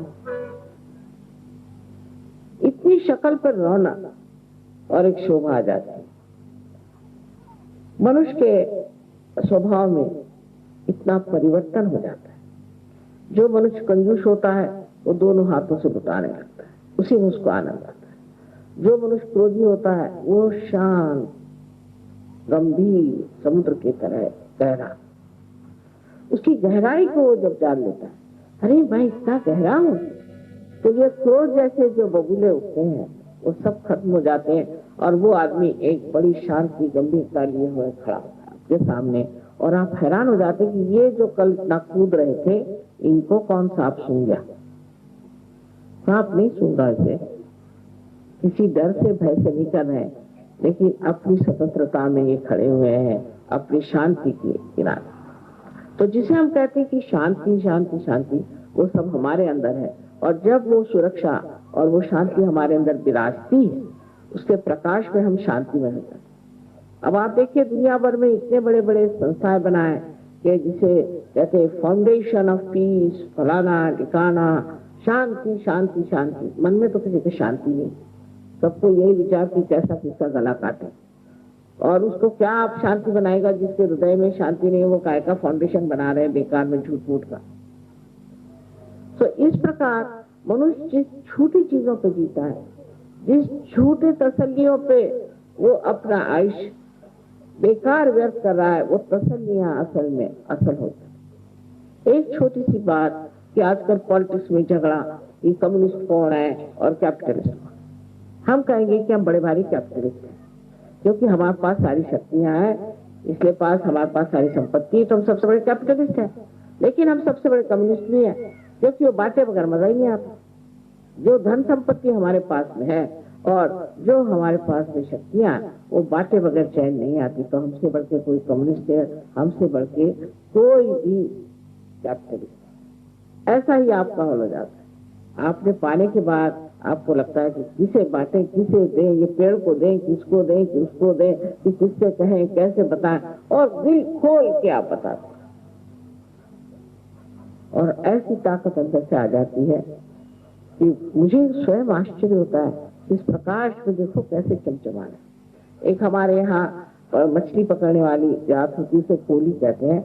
इतनी शक्ल पर रौनक और एक शोभा आ जाती है। मनुष्य के स्वभाव में इतना परिवर्तन हो जाता है। जो मनुष्य कंजूस होता है वो दोनों हाथों से लुटाने लगता है, उसी में उसको आनंद आता है। जो मनुष्य क्रोधी होता है वो शांत गंभीर समुद्र की तरह गहरा, उसकी गहराई को वो जब जान लेता है, अरे मैं इतना गहरा हूं, तो ये क्रोध जैसे जो बबूले उठते हैं वो सब खत्म हो जाते हैं और वो आदमी एक बड़ी शांति गंभीरता लिए हुए खड़ा होता है आपके सामने। और आप हैरान हो जाते कि ये जो कल इतना कूद रहे थे इनको कौन सांप सूंघ गया? सांप नहीं सूंघा इसे, किसी डर से भय से नहीं कर रहे हैं, लेकिन अपनी स्वतंत्रता में ये खड़े हुए हैं, अपनी शांति के किनारे। तो जिसे हम कहते हैं कि शांति शांति शांति, वो सब हमारे अंदर है। और जब वो सुरक्षा और वो शांति हमारे अंदर विराजती है, उसके प्रकाश में हम शांति में रहते हैं। अब आप देखिए दुनिया भर में इतने बड़े बड़े संस्थाएं बनाए कि जिसे कहते हैं फाउंडेशन ऑफ पीस, फलाना ठिकाना, शांति शांति शांति। मन में तो किसी को शांति नहीं, सबको यही विचार कि कैसा किसका गला काटे। और उसको क्या आप शांति बनाएगा जिसके हृदय में शांति नहीं है, वो काय का फाउंडेशन बना रहे हैं बेकार में झूठ मूठ का। तो इस प्रकार मनुष्य जिस छोटी चीजों पे जीता है, जिस छोटे तसल्लियों पे वो अपना आयुष्य बेकार व्यर्थ कर रहा है, वो तसल्लियां असल में असल होती है। एक छोटी सी बात कि आजकल पॉलिटिक्स में झगड़ा कि कम्युनिस्ट कौन है और कैपिटलिस्ट कौन। हम कहेंगे कि हम बड़े भारी कैपिटलिस्ट हैं क्योंकि हमारे पास सारी शक्तियां हैं, इसलिए पास हमारे पास सारी संपत्ति, तो हम सबसे बड़े कैपिटलिस्ट हैं। लेकिन हम सबसे बड़े कम्युनिस्ट नहीं है क्योंकि वो बांटे बगैर मजा ही नहीं आता। जो धन संपत्ति हमारे पास में है और जो हमारे पास में शक्तियां वो बांटे बगैर चैन नहीं आती। तो हमसे बढ़ के कोई कम्युनिस्ट है, हमसे बढ़ के कोई भी कैपिटलिस्ट। ऐसा ही आपका हो जाता है। आपने पाने के बाद आपको लगता है कि किसे बांटे, किसे दें, ये पेड़ को दें, किसको दें, कि उसको दें, कि किससे कहें, कैसे बताएं, और दिल खोल के आप बताते। और ऐसी ताकत अंदर से आ जाती है कि मुझे स्वयं आश्चर्य होता है, इस प्रकाश में देखो कैसे चमचमा है। एक हमारे यहाँ मछली पकड़ने वाली जात होती है, उसे कोली कहते हैं।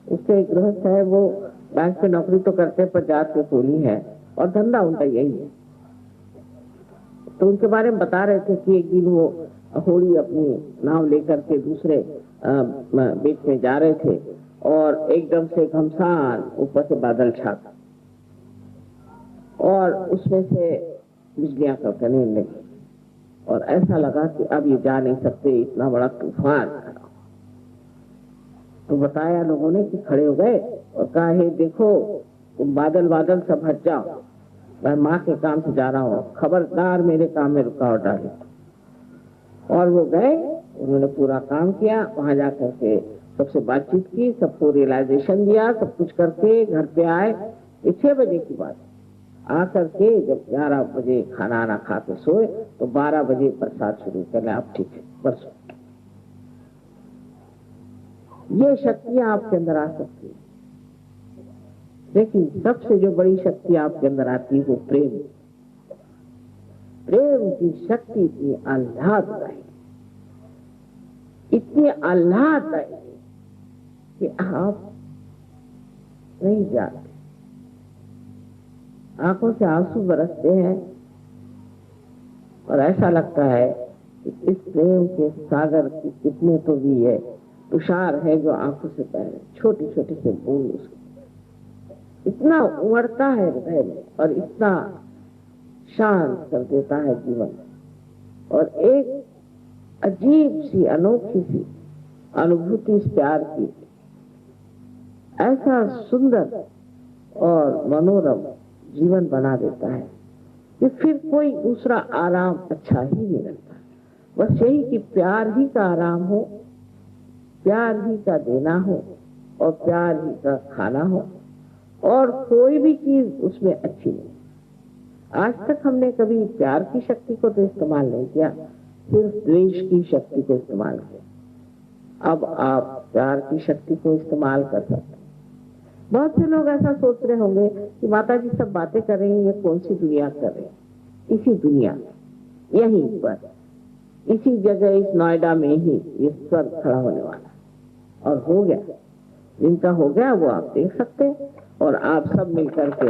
उससे एक गृहस्थ है, वो बैंक में नौकरी तो करते हैं पर जात के कोली है और धंधा उनका यही है। तो उनके बारे में बता रहे थे कि एक दिन वो होड़ी अपनी नाव लेकर के दूसरे बीच में जा रहे थे और एकदम से घमसान ऊपर से बादल छा और उसमें से बिजलियां कड़कने लगी और ऐसा लगा कि अब ये जा नहीं सकते, इतना बड़ा तूफान। तो बताया लोगों ने कि खड़े हो गए और कहा, हे देखो तुम बादल बादल सब हट जाओ, मैं माँ के काम से जा रहा हूँ, खबरदार मेरे काम में रुकावट डाले। और वो गए, उन्होंने पूरा काम किया, वहां जाकर के सबसे बातचीत की, सबको रियलाइजेशन दिया, सब कुछ करके घर पे आए। 6 बजे की बात, आकर के जब 11 बजे खाना आना खा के सोए तो 12 बजे बरसात शुरू कर, आप ठीक है बरसो। ये शक्तियां आपके अंदर आ सकती है, लेकिन सबसे जो बड़ी शक्ति आपके अंदर आती है वो प्रेम। प्रेम की शक्ति इतनी आह्लाददायी, इतनी आह्लाददायी कि आप नहीं जानते। आंखों से आंसू बरसते हैं और ऐसा लगता है कि इस प्रेम के सागर की कितने तो भी है, तुषार है जो आंखों से बह रहे, छोटी छोटी से बूंद उसको इतना उमड़ता है हृदय में और इतना शांत कर देता है जीवन। और एक अजीब सी अनोखी सी अनुभूति इस प्यार की, ऐसा सुंदर और मनोरम जीवन बना देता है कि फिर कोई दूसरा आराम अच्छा ही नहीं लगता। बस यही कि प्यार ही का आराम हो, प्यार ही का देना हो और प्यार ही का खाना हो, और कोई भी चीज उसमें अच्छी नहीं। आज तक हमने कभी प्यार की शक्ति को तो इस्तेमाल नहीं किया, सिर्फ द्वेष की शक्ति को इस्तेमाल किया। अब आप प्यार की शक्ति को इस्तेमाल कर सकते हैं। बहुत से लोग ऐसा सोच रहे होंगे कि माता जी सब बातें कर रही हैं, ये कौन सी दुनिया कर रही है। इसी दुनिया में यहीं पर, इसी जगह, इस नोएडा में ही ये स्वर्ग खड़ा होने वाला है। और हो गया, जिनका हो गया वो आप देख सकते हैं। और आप सब मिलकर के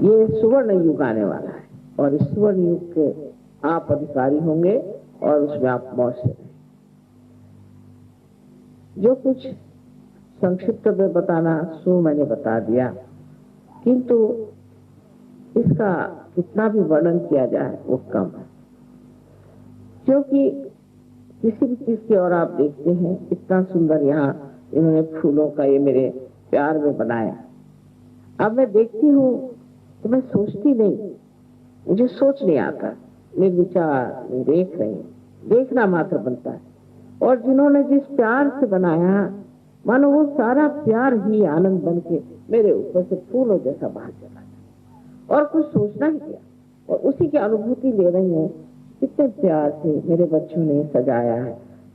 ये सुवर्ण युग आने वाला है, और इस सुवर्ण युग के आप अधिकारी होंगे और उसमें आप मौज से रहें। जो कुछ संक्षिप्त में बताना सो मैंने बता दिया, किंतु इसका कितना भी वर्णन किया जाए वो कम है, क्योंकि किसी भी चीज की ओर आप देखते हैं इतना सुंदर यहाँ इन्होंने फूलों का ये मेरे प्यार में बनाया। अब मैं देखती हूँ तो मैं सोचती नहीं, मुझे सोच नहीं आता, निर्विचार देख रही, देखना मात्र बनता है। और जिन्होंने जिस प्यार से बनाया, मानो वो सारा प्यार ही आनंद बन के मेरे ऊपर से फूलों जैसा बाहर चला गया, और कुछ सोचना ही किया, और उसी की अनुभूति ले रही हूँ। कितने प्यार से मेरे बच्चों ने सजाया है,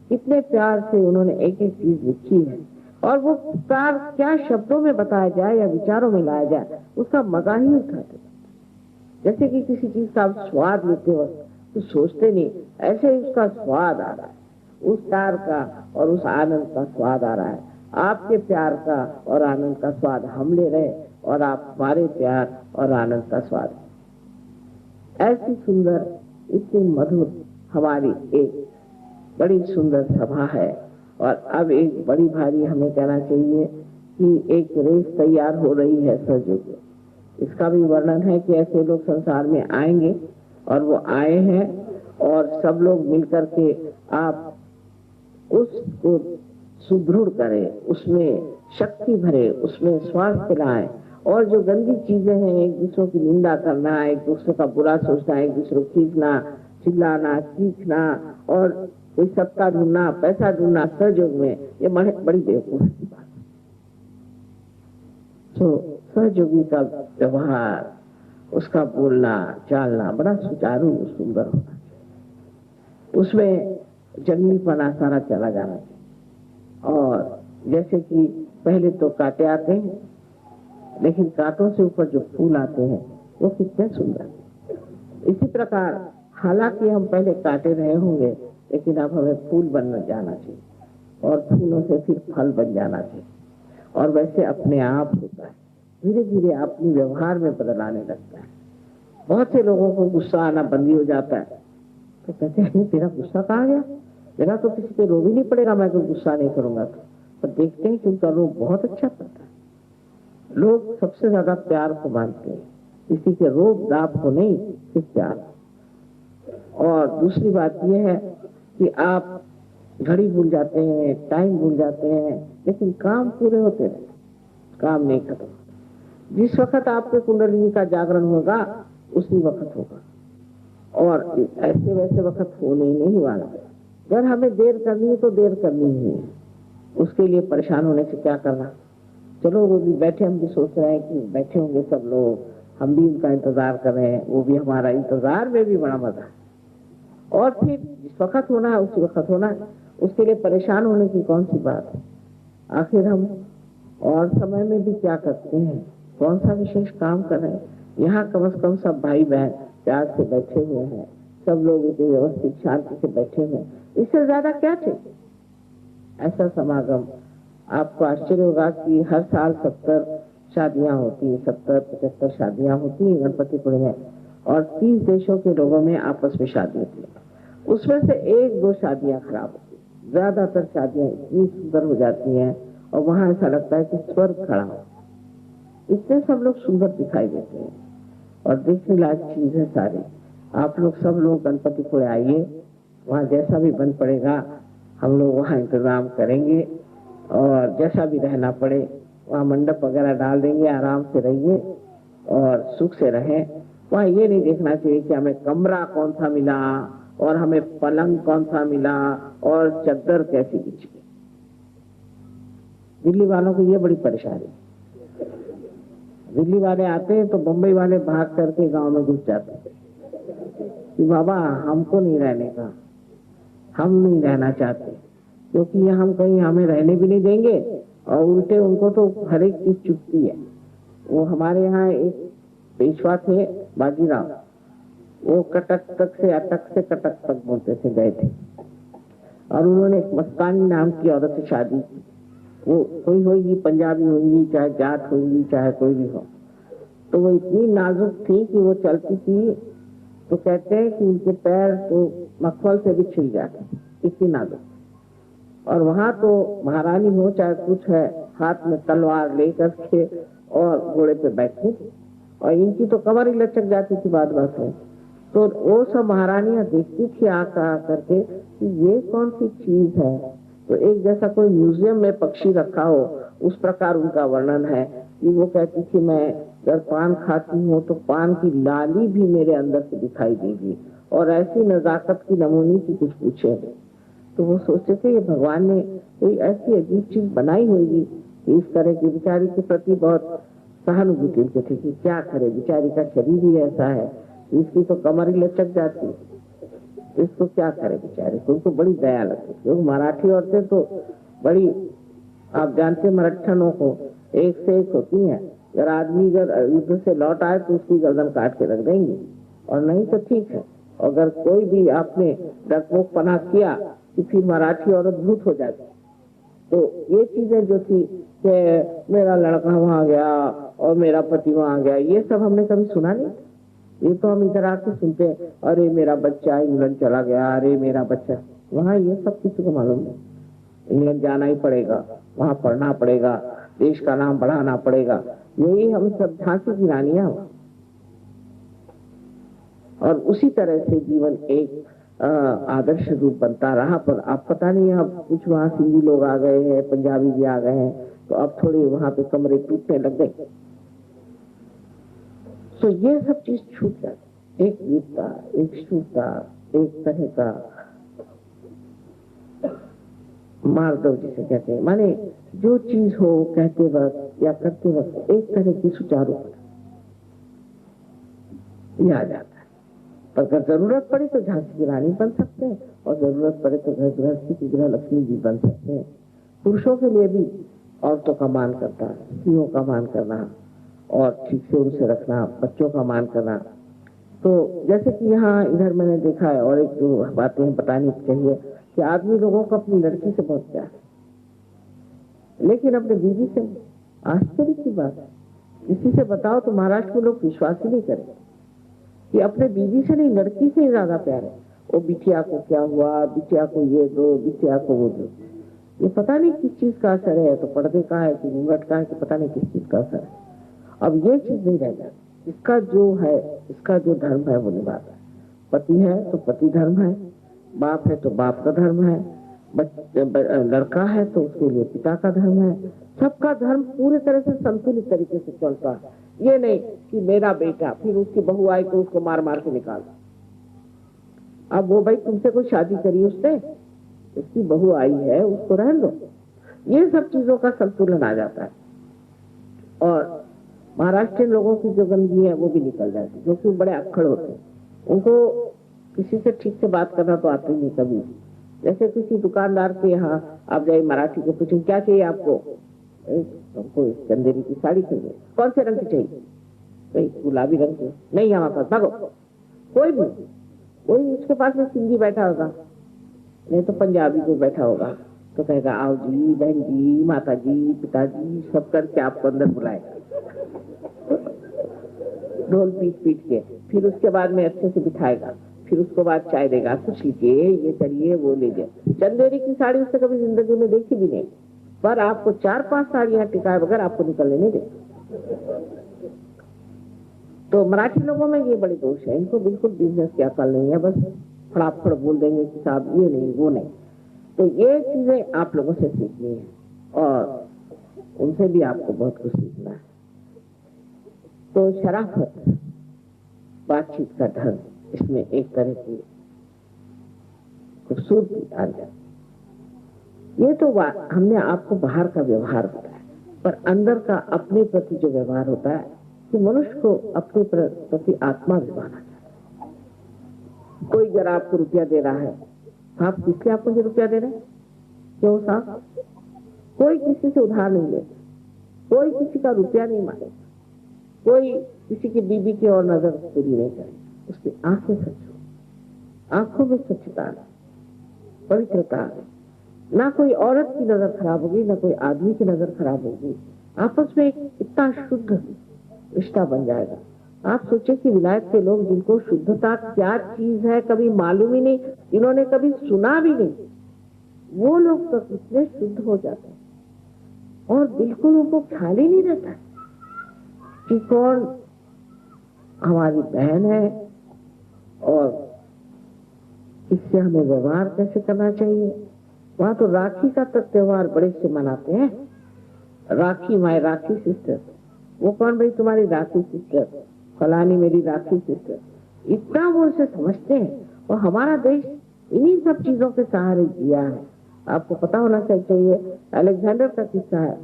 कितने प्यार से उन्होंने एक एक चीज लिखी है, और वो प्यार क्या शब्दों में बताया जाए या विचारों में लाया जाए, उसका मजा ही उठाते। जैसे कि किसी चीज का आप स्वाद लेते वक्त तो सोचते नहीं, ऐसे ही उसका स्वाद आ रहा है, उस प्यार का और उस आनंद का स्वाद आ रहा है। आपके प्यार का और आनंद का स्वाद हम ले रहे, और आप हमारे प्यार और आनंद का स्वाद। ऐसी सुंदर, इतनी मधुर हमारी एक बड़ी सुंदर सभा है। और अब एक बड़ी भारी हमें कहना चाहिए कि एक रेस तैयार हो रही है सहयोग। इसका भी वर्णन है कि ऐसे लोग संसार में आएंगे, और वो आए हैं, और सब लोग मिलकर के आप उसको सुदृढ़ करें, उसमें शक्ति भरे, उसमें स्वास्थ्य लाएं। और जो गंदी चीजें हैं, एक दूसरों की निंदा करना, एक दूसरे का बुरा सोचना, एक दूसरे को खींचना, चिल्लाना, चीखना, और कोई सत्ता ढूंढना, पैसा ढूंढना सहयोग में, ये बड़ी बेवकूफी की बात है। तो सहयोगी का व्यवहार, उसका बोलना चालना बड़ा सुचारू सुंदर होना चाहिए, उसमें जंगलीपना सारा चला जाना चाहिए। और जैसे कि पहले तो कांटे आते हैं, लेकिन कांटों से ऊपर जो फूल आते हैं वो कितने सुंदर। इसी प्रकार हालांकि हम पहले कांटे रहे होंगे, लेकिन अब हमें फूल बनना जाना चाहिए, और फूलों से फिर फल बन जाना चाहिए। और वैसे अपने आप होता है, धीरे धीरे अपने व्यवहार में बदल आने लगता है। बहुत से लोगों को गुस्सा आना बंद हो जाता है, तो कहते हैं तेरा गुस्सा कहाँ गया, मेरा तो किसी पे रोब ही नहीं पड़ेगा, मैं कोई गुस्सा नहीं करूंगा। तो पर देखते हैं कि उनका रोब बहुत अच्छा पड़ता है। लोग सबसे ज्यादा प्यार को मानते हैं, किसी के रोब दाप को नहीं, सिर्फ प्यार। और दूसरी बात यह है कि आप घड़ी भूल जाते हैं, टाइम भूल जाते हैं, लेकिन काम पूरे होते रहते, काम नहीं खत्म। जिस वक्त आपके कुंडलिनी का जागरण होगा उसी वक्त होगा, और ऐसे वैसे वक्त होने ही नहीं वाला। अगर हमें देर करनी है तो देर करनी ही है, उसके लिए परेशान होने से क्या करना। चलो वो भी बैठे, हम भी सोच रहे हैं कि बैठे होंगे सब लोग, हम भी उनका इंतजार कर रहे हैं, वो भी हमारा इंतजार में भी बड़ा मजा है। और फिर जिस वक्त होना है उसी वक्त होना है, उसके लिए परेशान होने की कौन सी बात है। आखिर हम और समय में भी क्या करते हैं, कौन सा विशेष काम कर रहे हैं। यहाँ कम से कम सब भाई बहन प्यार से बैठे हुए हैं, सब लोग इतने व्यवस्थित शांति से बैठे हुए हैं, इससे ज्यादा क्या चाहिए। ऐसा समागम, आपको आश्चर्य होगा कि हर साल 70 शादियां होती है, 70-75 शादियां होती है गणपतिपुर में, और 30 देशों के लोगों में आपस में शादी होती है। उसमें से 1-2 शादियां खराब होती है, ज्यादातर शादियां इतनी सुंदर हो जाती हैं, और वहां ऐसा लगता है कि स्वर्ग खड़ा हो। इतने सब लोग सुंदर दिखाई देते हैं, और देखने लायक चीज है सारी। आप लोग सब लोग गणपतिपुर आइए, वहाँ जैसा भी बन पड़ेगा हम लोग वहाँ इंतजाम करेंगे, और जैसा भी रहना पड़े वहाँ मंडप वगैरह डाल देंगे, आराम से रहिए और सुख से रहें। वहाँ ये नहीं देखना चाहिए कि हमें कमरा कौन सा मिला, और हमें पलंग कौन सा मिला, और चद्दर कैसी बिछी। दिल्ली वालों को ये बड़ी परेशानी। दिल्ली वाले आते हैं तो बम्बई वाले भाग करके गांव में घुस जाते हैं कि बाबा हमको नहीं रहने का, हम नहीं रहना चाहते, क्योंकि ये हम कहीं हमें रहने भी नहीं देंगे, और उल्टे उनको तो हर एक चीज चुभती है। वो हमारे यहाँ एक पेशवा थे बाजीराव, वो कटक तक से अटक से कटक तक बोलते थे गए थे, और उन्होंने एक मस्तानी नाम की औरत से शादी की। वो कोई होगी, पंजाबी होगी, चाहे जाट होगी, चाहे कोई भी हो, तो वो इतनी नाजुक थी कि वो चलती थी तो कहते हैं कि उनके पैर तो मखमल से भी छिल जाते, इतनी नाजुक। और वहां तो महारानी हो चाहे कुछ है, हाथ में तलवार लेकर के और घोड़े पे बैठी, और इनकी तो कमर ही लचक जाती थी बात बात में। तो वो सब महारानियां देखती थी आकर करके कि ये कौन सी चीज है। तो एक जैसा कोई म्यूजियम में पक्षी रखा हो उस प्रकार उनका वर्णन है कि वो कहती थी मैं जब पान खाती हूँ तो पान की लाली भी मेरे अंदर से दिखाई देगी, और ऐसी नजाकत की नमूनी की कुछ पूछे। तो वो सोचते थे ये भगवान ने कोई ऐसी अजीब चीज बनाई होगी कि इस तरह की बेचारी के प्रति बहुत सहानुभूति उनके थे कि क्या करे, बेचारी का शरीर ही ऐसा है, इसकी तो कमर ही लचक जाती, इसको क्या करे बेचारे को। उनको बड़ी दया लगती थी। मराठी औरतें तो बड़ी, आप जानते मराठनों को एक से एक होती हैं। अगर आदमी अगर युद्ध से लौट आए तो उसकी गर्दन काट के रख देंगे, और नहीं तो ठीक है। अगर कोई भी आपने डरपोक पना किया कि फिर मराठी औरत भूत हो जाती। तो ये चीजें जो थी कि मेरा लड़का वहां गया और मेरा पति वहां गया, ये सब हमने कभी सुना नहीं। ये तो हम इधर आके सुनते हैं, अरे मेरा बच्चा इंग्लैंड चला गया, अरे मेरा बच्चा। वहाँ ये सब किसी को मालूम नहीं। इंग्लैंड जाना ही पड़ेगा, वहां पढ़ना पड़ेगा, देश का नाम बढ़ाना पड़ेगा, यही हम सब झांसी की रानियां। और उसी तरह से जीवन एक आदर्श रूप बनता रहा। पर अब पता नहीं, अब कुछ वहाँ सिंधी लोग आ गए हैं, पंजाबी भी आ गए हैं, तो अब थोड़ी वहां पे कमरे टूटने लग गए। तो ये सब चीज छूट जाती, एक वीरता, एक शूरता, एक तरह का मार्गव जिसे कहते हैं, माने जो चीज हो कहते वक्त या करते वक्त एक तरह की सुचारू आ जाता है। पर अगर जरूरत पड़ी तो झांसी की रानी बन सकते हैं, और जरूरत पड़े तो घर गृहस्थी की गृह लक्ष्मी जी बन सकते हैं। पुरुषों के लिए भी औरतों का मान करना, स्त्रियों का मान करना और ठीक से उनसे रखना, बच्चों का मान करना। तो जैसे कि यहाँ इधर मैंने देखा है, और एक जो बातें बतानी चाहिए कि आदमी लोगों को अपनी लड़की से बहुत प्यार है, लेकिन अपने बीवी से आश्चर्य की बात है। किसी से बताओ तो महाराष्ट्र के लोग विश्वास ही नहीं करेंगे कि अपने बीवी से नहीं, लड़की से ही ज्यादा प्यार है। वो बिटिया को क्या हुआ, बिटिया को ये दो, बिटिया को वो दो। ये पता नहीं किस चीज का असर है, तो पर्दे का है कि घूंघट का है कि पता नहीं किस चीज का असर है। अब ये चीज नहीं रह जाती। इसका जो है, इसका जो धर्म है वो निभाता है। पति है तो पति धर्म है, बाप है तो बाप का धर्म है, लड़का है तो उसके लिए पिता का धर्म है। सबका धर्म पूरी तरह से संतुलित तरीके से चलता है। ये नहीं कि मेरा बेटा, फिर उसकी बहू आई तो उसको मार मार के निकाल। अब वो भाई तुमसे कोई शादी करी उसने, उसकी बहू आई है, उसको रहने दो। ये सब चीजों का संतुलन आ जाता है, और महाराष्ट्र लोगों की जो गंदगी है वो भी निकल जाती है, जो कि बड़े अक्खड़ होते हैं। उनको किसी से ठीक से बात करना तो आती नहीं कभी। जैसे किसी दुकानदार के यहाँ आप जाइए, मराठी को पूछें क्या चाहिए आपको, हमको चंदेरी की साड़ी चाहिए। कौन से रंग की चाहिए? भाई गुलाबी रंग की। नहीं हमारे पास, भागो। कोई भी, कोई उसके पास में सिंधी बैठा होगा, नहीं तो पंजाबी को बैठा होगा, तो कहेगा आओ जी, बहन जी, माता जी, पिताजी, सब करके आपको अंदर बुलाएगा, ढोल पीट पीट के। फिर उसके बाद में अच्छे से बिठाएगा, फिर उसके बाद चाय देगा, कुछ लीजिए, ये करिए, वो लीजिए। चंदेरी की साड़ी उसने कभी जिंदगी में देखी भी नहीं, पर आपको 4-5 साड़ियां टिकाए बगैर आपको निकलने नहीं देती। तो मराठी लोगों में ये बड़ी दोष है, इनको बिल्कुल बिजनेस की अकल नहीं है, बस फड़ाफड़ बोल देंगे कि साहब ये नहीं वो नहीं। तो ये चीजें आप लोगों से सीखनी है, और उनसे भी आपको बहुत कुछ सीखना है। तो शराफत, बातचीत का ढंग, इसमें एक तरह की खूबसूरती आ जाती। ये तो हमने आपको बाहर का व्यवहार बताया, पर अंदर का अपने प्रति जो व्यवहार होता है कि मनुष्य को अपने प्रति आत्मा दिखाना चाहिए। कोई जरा आपको रुपया दे रहा है, आप किसलिए आपको ये रुपया दे रहे हैं? क्यों साहब? कोई किसी से उधार नहीं लेता, कोई किसी का रुपया नहीं मांगेगा, कोई किसी की बीबी की और नजर पूरी नहीं करे, उसकी आंखें सच हो, आंखों में सच्चता है, पवित्रता है, ना कोई औरत की नजर खराब होगी ना कोई आदमी की नजर खराब होगी, आपस में एक इतना शुद्ध रिश्ता बन जाएगा। आप सोचे कि विलायत के लोग जिनको शुद्धता क्या चीज है कभी मालूम ही नहीं, इन्होंने कभी सुना भी नहीं, वो लोग तो कितने शुद्ध हो जाते हैं और बिल्कुल उनको ख्याल ही नहीं रहता कि कौन हमारी बहन है और इससे हमें व्यवहार कैसे करना चाहिए। वहां तो राखी का तो त्योहार बड़े से मनाते हैं, राखी माई राखी सिस्टर, वो कौन भाई तुम्हारी राखी सिस्टर, फलानी मेरी राखी सिस्टर, इतना वो उसे समझते हैं। और हमारा देश इन्हीं सब चीजों के सहारे जिया है। आपको पता होना चाहिए, अलेक्जेंडर का किस्सा है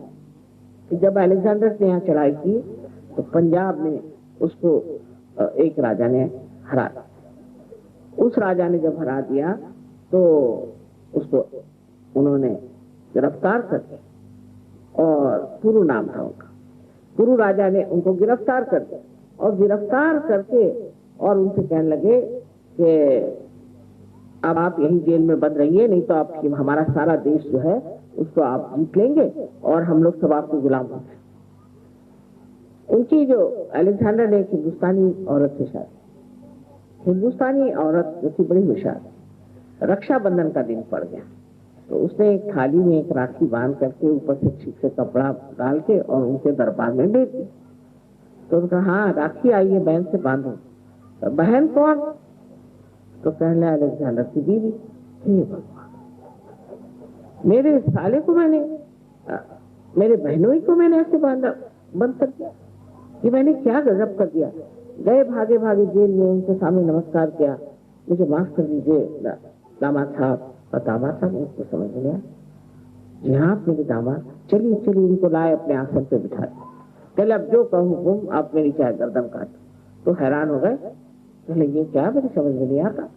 कि जब अलेक्जेंडर ने यहाँ चढ़ाई की तो पंजाब में उसको एक राजा ने हरा दिया। उस राजा ने जब हरा दिया तो उसको उन्होंने गिरफ्तार कर दिया, और पुरु नाम था उनका, पुरु राजा ने उनको गिरफ्तार कर दिया और गिरफ्तार करके और उनसे कहने लगे कि अब आप यही जेल में बंद रहिए, नहीं तो आप हमारा सारा देश जो है उसको आप जीत लेंगे और हम लोग सब आपको गुलाम होंगे। उनकी जो अलेक्जेंडर ने एक हिंदुस्तानी औरत से शादी, हिंदुस्तानी औरत जो थी बड़ी होशियार, रक्षाबंधन का दिन पड़ गया तो उसने एक थाली में एक राखी बांध करके ऊपर से ठीक से कपड़ा डाल के और उनके दरबार में दे दी। तो उनका हाँ राखी आई है, बहन से बांधो। तो बहन कौन? तो कहने अलेक्जेंडर की बीवी। हे भगवान, मेरे साले को मैंने, मेरे बहनों को मैंने ऐसे बांधा, बंद कर दिया, ये मैंने क्या गजब कर दिया। गए भागे भागे जेल में, उनके सामने नमस्कार किया, मुझे माफ कर दीजिए दामाद साहब। और दामाद साहब उसको समझ लिया, जी हाँ आप मेरे दामाद, चलिए चलिए इनको लाए अपने आसन पे बिठा दिया। पहले अब जो कहूँ हुकुम, आप मेरी चाहे गर्दन काट। तो हैरान हो गए, पहले ये क्या, मेरी समझ में नहीं आता।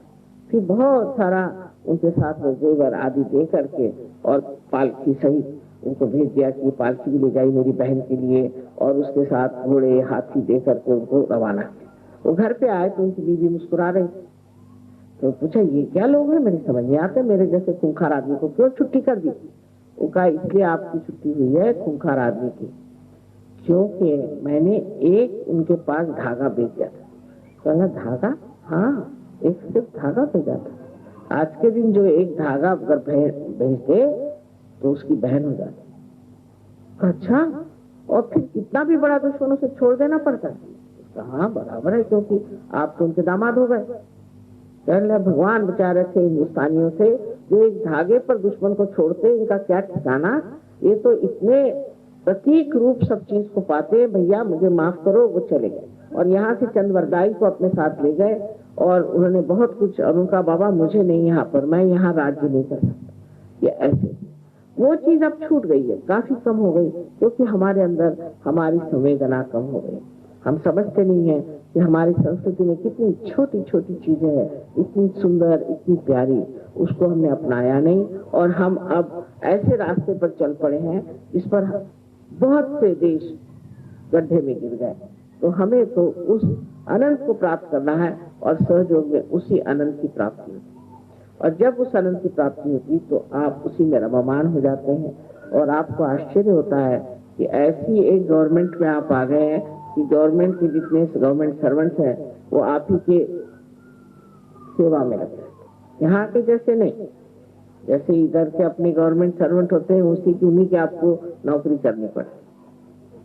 फिर बहुत सारा उनके साथ में जेवर आदि दे करके और पालकी सहित उनको भेज दिया कि पालकी भी ले जाई मेरी बहन के लिए, और उसके साथ घोड़े हाथी दे करके उनको रवाना किया। वो घर पे आए तो उनकी बीवी मुस्कुरा रही, तो पूछा ये क्या लोग हैं, मेरे समझ नहीं आते, मेरे जैसे खूंखार आदमी को क्यों छुट्टी कर दी। वो कहा इसलिए आपकी छुट्टी हुई है खूंखार आदमी की, क्योंकि मैंने एक उनके पास धागा भेज दिया था। कहना धागा? हाँ, एक सिर्फ धागा भेजा था। आज के दिन जो एक धागा अगर भेजते तो उसकी बहन हो जाती। अच्छा, और फिर इतना भी बड़ा दुश्मनों से छोड़ देना पड़ता है? हाँ बराबर है, क्योंकि आप तो उनके दामाद हो गए। कहने भगवान बचा रखे हिंदुस्तानियों से, जो एक धागे पर दुश्मन को छोड़ते, इनका क्या ठिकाना। ये तो इतने प्रतीक रूप सब चीज को पाते, भैया मुझे माफ करो, वो चले गए और यहाँ से चंदवरदाई को अपने साथ ले गए और उन्होंने बहुत कुछ, और उनका बाबा मुझे नहीं यहाँ पर, मैं यहाँ राज्य नहीं कर सकता। ये ऐसे वो चीज अब छूट गई है, काफी कम हो गई, क्योंकि हमारे अंदर हमारी संवेदना कम हो गई। हम समझते नहीं है कि हमारी संस्कृति में कितनी छोटी छोटी चीजें हैं, इतनी सुंदर, इतनी प्यारी, उसको हमने अपनाया नहीं। और हम अब ऐसे रास्ते पर चल पड़े हैं जिस पर बहुत से देश गड्ढे में गिर गए। तो हमें तो उस अनंत को प्राप्त करना है और सहयोग में उसी अनंत की प्राप्ति होती है। और जब उस अनंत की प्राप्ति होती तो आप उसी में रममान हो जाते हैं और आपको आश्चर्य होता है कि ऐसी एक गवर्नमेंट में आप आ गए हैं कि गवर्नमेंट के जितने गवर्नमेंट सर्वेंट्स हैं वो आप ही के सेवा में लगे हैं। यहाँ के जैसे नहीं, जैसे इधर के अपने गवर्नमेंट सर्वेंट होते हैं उसी की उन्हीं की आपको नौकरी करनी पड़ती,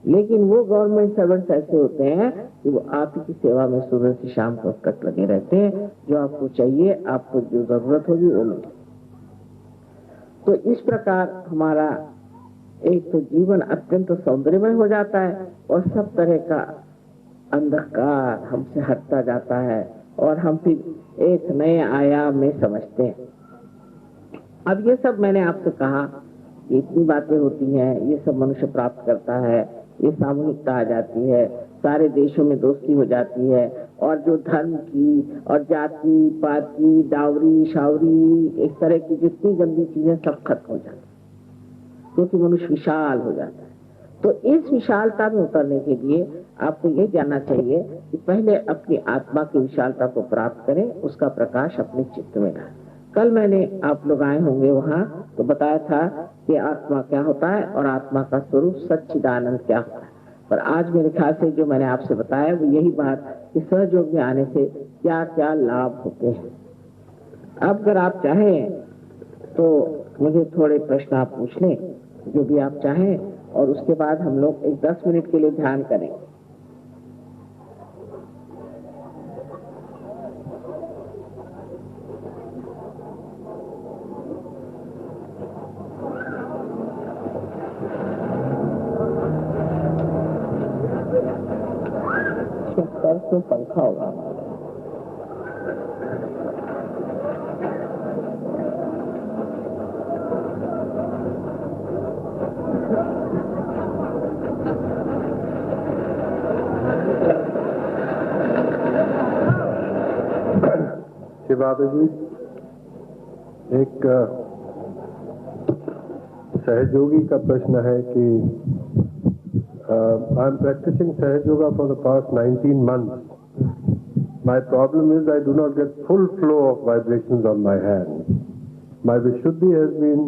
लेकिन वो गवर्नमेंट सर्वेंट्स ऐसे होते हैं कि वो आप ही की सेवा में सुबह से शाम तक लगे रहते हैं। जो आपको चाहिए, आपको जो जरूरत होगी वो मिले। तो इस प्रकार हमारा एक तो जीवन अत्यंत सौंदर्यमय हो जाता है और सब तरह का अंधकार हमसे हटता जाता है और हम फिर एक नए आयाम में समझते हैं। अब ये सब मैंने आपसे कहा, इतनी बातें होती हैं, ये सब मनुष्य प्राप्त करता है, ये सामूहिकता आ जाती है, सारे देशों में दोस्ती हो जाती है, और जो धर्म की और जाति पाति डावरी शावरी इस तरह की जितनी गंदी चीजें सब खत्म हो जाती है, क्योंकि मनुष्य विशाल हो जाता है। तो इस विशालता में उतरने के लिए आपको ये जानना चाहिए कि पहले अपनी आत्मा की विशालता को प्राप्त करें, उसका प्रकाश अपने चित्त में लाएं। कल मैंने, आप लोग आए होंगे वहां, तो बताया था कि आत्मा क्या होता है और आत्मा का स्वरूप सच्चिदानंद क्या होता है। पर आज मेरे ख्याल से जो मैंने आपसे बताया वो यही बात कि सहयोग में आने से क्या क्या लाभ होते हैं। अब अगर आप चाहें तो मुझे थोड़े प्रश्न आप पूछ लें, जो भी आप चाहें, और उसके बाद हम लोग एक 10 मिनट के लिए ध्यान करें। तो पंखा होगा हमारा। शिवाजी जी, एक सहयोगी का प्रश्न है कि I am practicing Sahaja Yoga for the past 19 months. My problem is I do not get full flow of vibrations on my hand. My Vishuddhi has been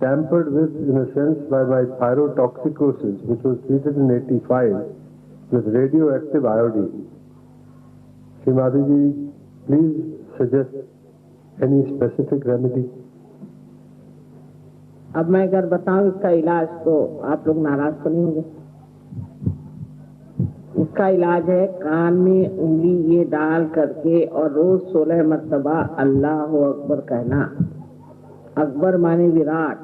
tampered with, in a sense, by my thyrotoxicosis, which was treated in 85 with radioactive iodine. Srimati ji, please suggest any specific remedy. अब मैं अगर बताऊं इसका इलाज तो आप लोग नाराज तो नहीं होंगे। इसका इलाज है कान में उंगली ये डाल करके और रोज 16 मर्तबा अल्लाह अकबर कहना। अकबर माने विराट,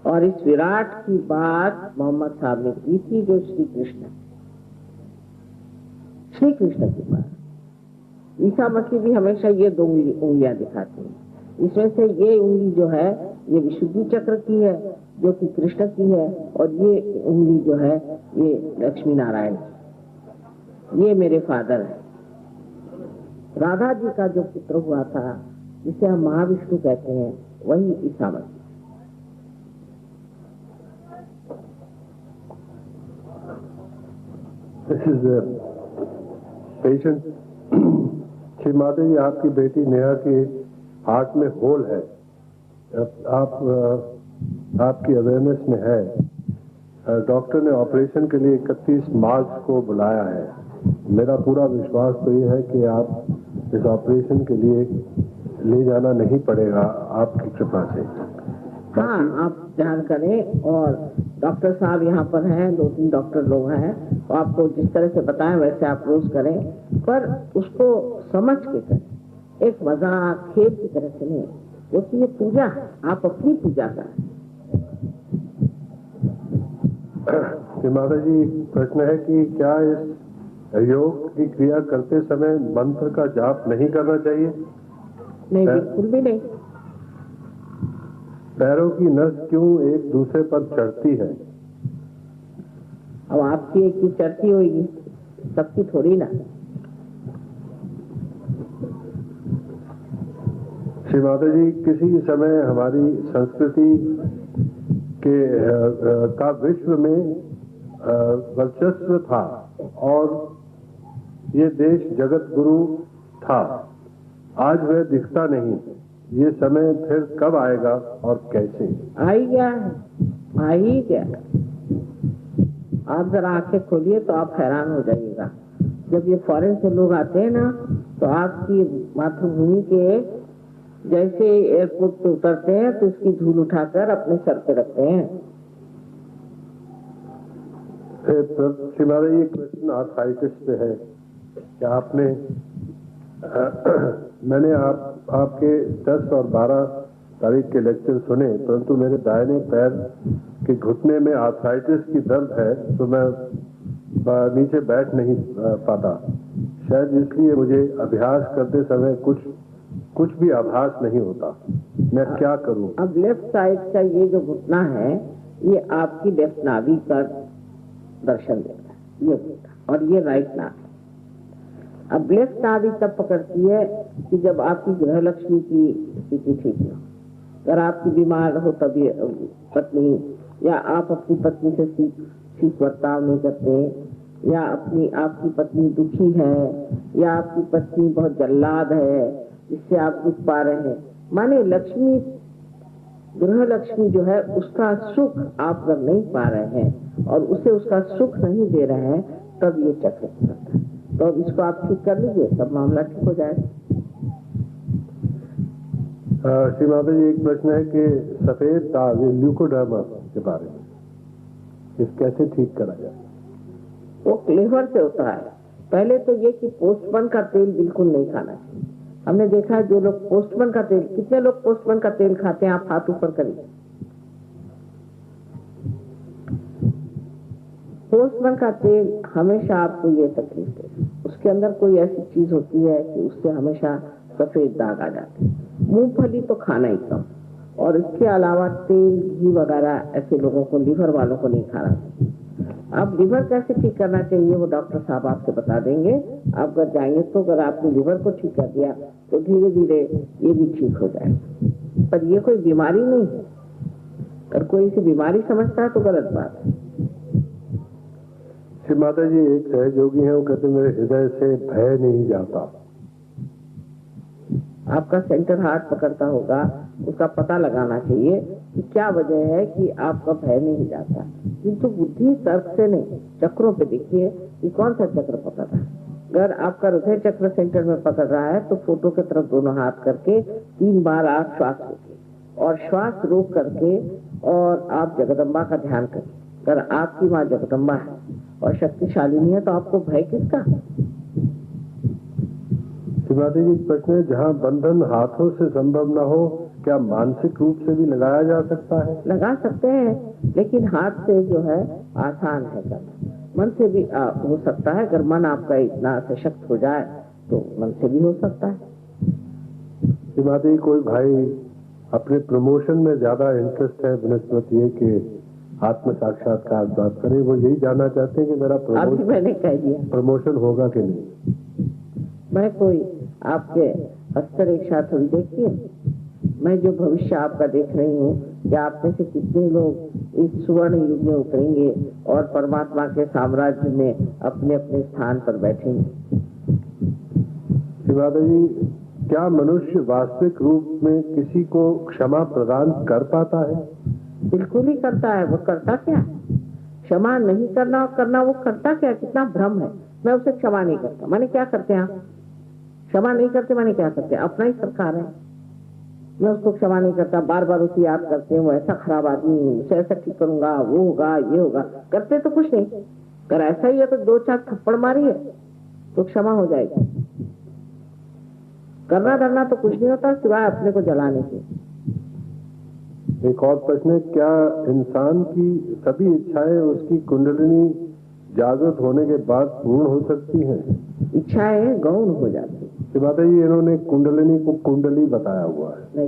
और इस विराट की बात मोहम्मद साहब ने की थी, जो श्री कृष्ण की बात। ईसा मसीह भी हमेशा ये 2 उंगलियां दिखाते हैं। इसमें से ये उंगली जो है ये विशुद्धि चक्र की है, जो कि कृष्ण की है, और ये उंगली जो है ये लक्ष्मी नारायण की। ये मेरे फादर है। राधा जी का जो पुत्र हुआ था, जिसे हम महाविष्णु कहते हैं, वही Isa Masih. This is a patient. Shri Mata जी, आपकी बेटी नेहा के हार्ट में होल है। आपकी अवेयरनेस में है। डॉक्टर ने ऑपरेशन के लिए 31 मार्च को बुलाया है। मेरा पूरा विश्वास तो ये है कि आप इस ऑपरेशन के लिए ले जाना नहीं पड़ेगा, आपकी कृपा से। हाँ, आप ध्यान करें, और डॉक्टर साहब यहाँ पर हैं, 2-3 डॉक्टर लोग हैं, तो आपको जिस तरह से बताएं वैसे आप रोज करें, पर उसको समझ के करें, एक मजाक खेल की तरह से नहीं, क्योंकि ये पूजा है, आप अपनी पूजा करें। माता जी, प्रश्न है कि क्या इस योग की क्रिया करते समय मंत्र का जाप नहीं करना चाहिए? नहीं, बिल्कुल भी नहीं। पैरों की नस क्यों एक दूसरे पर चढ़ती है? अब आपकी एक की चढ़ती होगी, सबकी थोड़ी ना। श्री माता जी, किसी समय हमारी संस्कृति के का विश्व में वर्चस्व था और ये देश जगत गुरु था। आज वह दिखता नहीं। ये समय फिर कब आएगा और कैसे? आ ही गया है, आ ही गया। आप जरा आंखें खोलिए तो आप हैरान हो जाइएगा। जब ये फॉरेन से लोग आते हैं ना, तो आपकी मातृभूमि के जैसे एयरपोर्ट पे उतरते हैं तो इसकी धूल उठाकर अपने सर पे रखते हैं। श्रीमाता जी, क्वेश्चन आर्थराइटिस पे है। क्या आपने मैंने आपके 10 और 12 तारीख के लेक्चर सुने, परंतु मेरे दाहिने पैर के घुटने में आर्थराइटिस की दर्द है, तो मैं नीचे बैठ नहीं पाता। शायद इसलिए मुझे अभ्यास करते समय कुछ भी आभास नहीं होता। मैं क्या करूं? अब लेफ्ट साइड का ये जो घुटना है, ये आपकी लेफ्ट नाभि पर दर्शन देता है, ये घुटना, और ये राइट नाभि। अब लेफ्ट नाभि तब पकड़ती है कि जब आपकी गृह लक्ष्मी की स्थिति ठीक हो। अगर आपकी बीमार हो तभी पत्नी या आप अपनी पत्नी से ठीक बर्ताव नहीं करते, या आपकी पत्नी दुखी है, या आपकी पत्नी बहुत जल्लाद है जिससे आप दुख पा रहे हैं, माने लक्ष्मी, गृह लक्ष्मी जो है उसका सुख आप अगर नहीं पा रहे हैं और उसे उसका सुख नहीं दे रहे हैं, तब ये चक्र चलता है। तो अब इसको आप ठीक कर लीजिए, सब मामला ठीक हो जाएगा। श्री माता जी, एक प्रश्न है कि सफेद दाग ल्यूकोडर्मा के बारे में, इस कैसे ठीक करा जाए? वो लीवर से होता है। पहले तो ये कि पोस्टमैन का तेल बिल्कुल नहीं खाना चाहिए। हमने देखा है जो लोग पोस्टमैन का तेल, कितने लोग पोस्टमैन का तेल खाते हैं, आप हाथ ऊपर करिए। पोस्टमैन का तेल हमेशा आपको ये तकलीफ दे, उसके अंदर कोई ऐसी चीज होती है कि उससे हमेशा सफेद दाग आ जाते हैं। मूंगफली तो खाना ही कम, और इसके अलावा तेल, घी वगैरह ऐसे लोगों को, लीवर वालों को नहीं खाना चाहिए। अब लीवर कैसे ठीक करना चाहिए वो डॉक्टर साहब आपको बता देंगे। आप अगर जाएंगे तो अगर आपने लीवर को ठीक कर दिया तो धीरे धीरे ये भी ठीक हो जाएगा। पर ये कोई बीमारी नहीं है, अगर कोई इसे बीमारी समझता है तो गलत बात है। श्री माता जी, एक सहयोगी है, वो कहते मेरे हृदय से भय नहीं जाता। आपका सेंटर हार्ट पकड़ता होगा, उसका पता लगाना चाहिए कि क्या वजह है कि आपका भय नहीं जाता। किंतु बुद्धि तर्क से नहीं, चक्रों पे देखिए कि कौन सा चक्र पकड़ रहा है। अगर आपका हृदय चक्र सेंटर में पकड़ रहा है तो फोटो की तरफ दोनों हाथ करके 3 बार आप श्वास रोकिए, और श्वास रोक करके और आप जगदम्बा का ध्यान करिए। अगर आपकी माँ जगदम्बा है और शक्तिशालिनी है तो आपको भय किसका? श्रीमती जी, प्रश्न है, जहाँ बंधन हाथों से संभव न हो, क्या मानसिक रूप से भी लगाया जा सकता है? लगा सकते हैं, लेकिन हाथ से जो है आसान है करना, मन से भी हो सकता है। अगर मन आपका इतना सशक्त हो जाए तो मन से भी हो सकता है। श्रीमती, कोई भाई अपने प्रमोशन में ज्यादा इंटरेस्ट है बनस्पति है कि आत्म साक्षात्कार बात करें, वो यही जानना चाहते हैं कि मेरा अभी मैंने कह दिया प्रमोशन होगा कि नहीं। मैं कोई आपके हस्तरेखा थोड़ी देखती हूँ, मैं जो भविष्य आपका देख रही हूँ कि आप में से कितने लोग इस सुवर्ण युग में उतरेंगे और परमात्मा के साम्राज्य में अपने अपने स्थान पर बैठेंगे। शिवादा जी, क्या मनुष्य वास्तविक रूप में किसी को क्षमा प्रदान कर पाता है? बिल्कुल ही करता है। वो करता क्या? क्षमा नहीं करना और करना, वो करता क्या? कितना भ्रम है। मैं उसे क्षमा नहीं करता, माने क्या करते हैं आप? क्षमा नहीं करते माने क्या करते हैं? अपना ही सरकार है। मैं उसको क्षमा नहीं करता, बार बार उसे याद करते हैं, वो ऐसा खराब आदमी, उसे ऐसा ठीक करूंगा, वो होगा, ये होगा। करते तो कुछ नहीं। अगर ऐसा ही है तो 2-4 थप्पड़ मारिए तो क्षमा हो जाएगी। करना धरना तो कुछ नहीं होता सिवाय अपने को जलाने के। एक और प्रश्न है, क्या इंसान की सभी इच्छाएं उसकी कुंडलिनी जागृत होने के बाद पूर्ण हो सकती हैं? इच्छाएं गौण हो जाती है। बात है, ये इन्होंने कुंडलिनी को कुंडली बताया हुआ है। नहीं,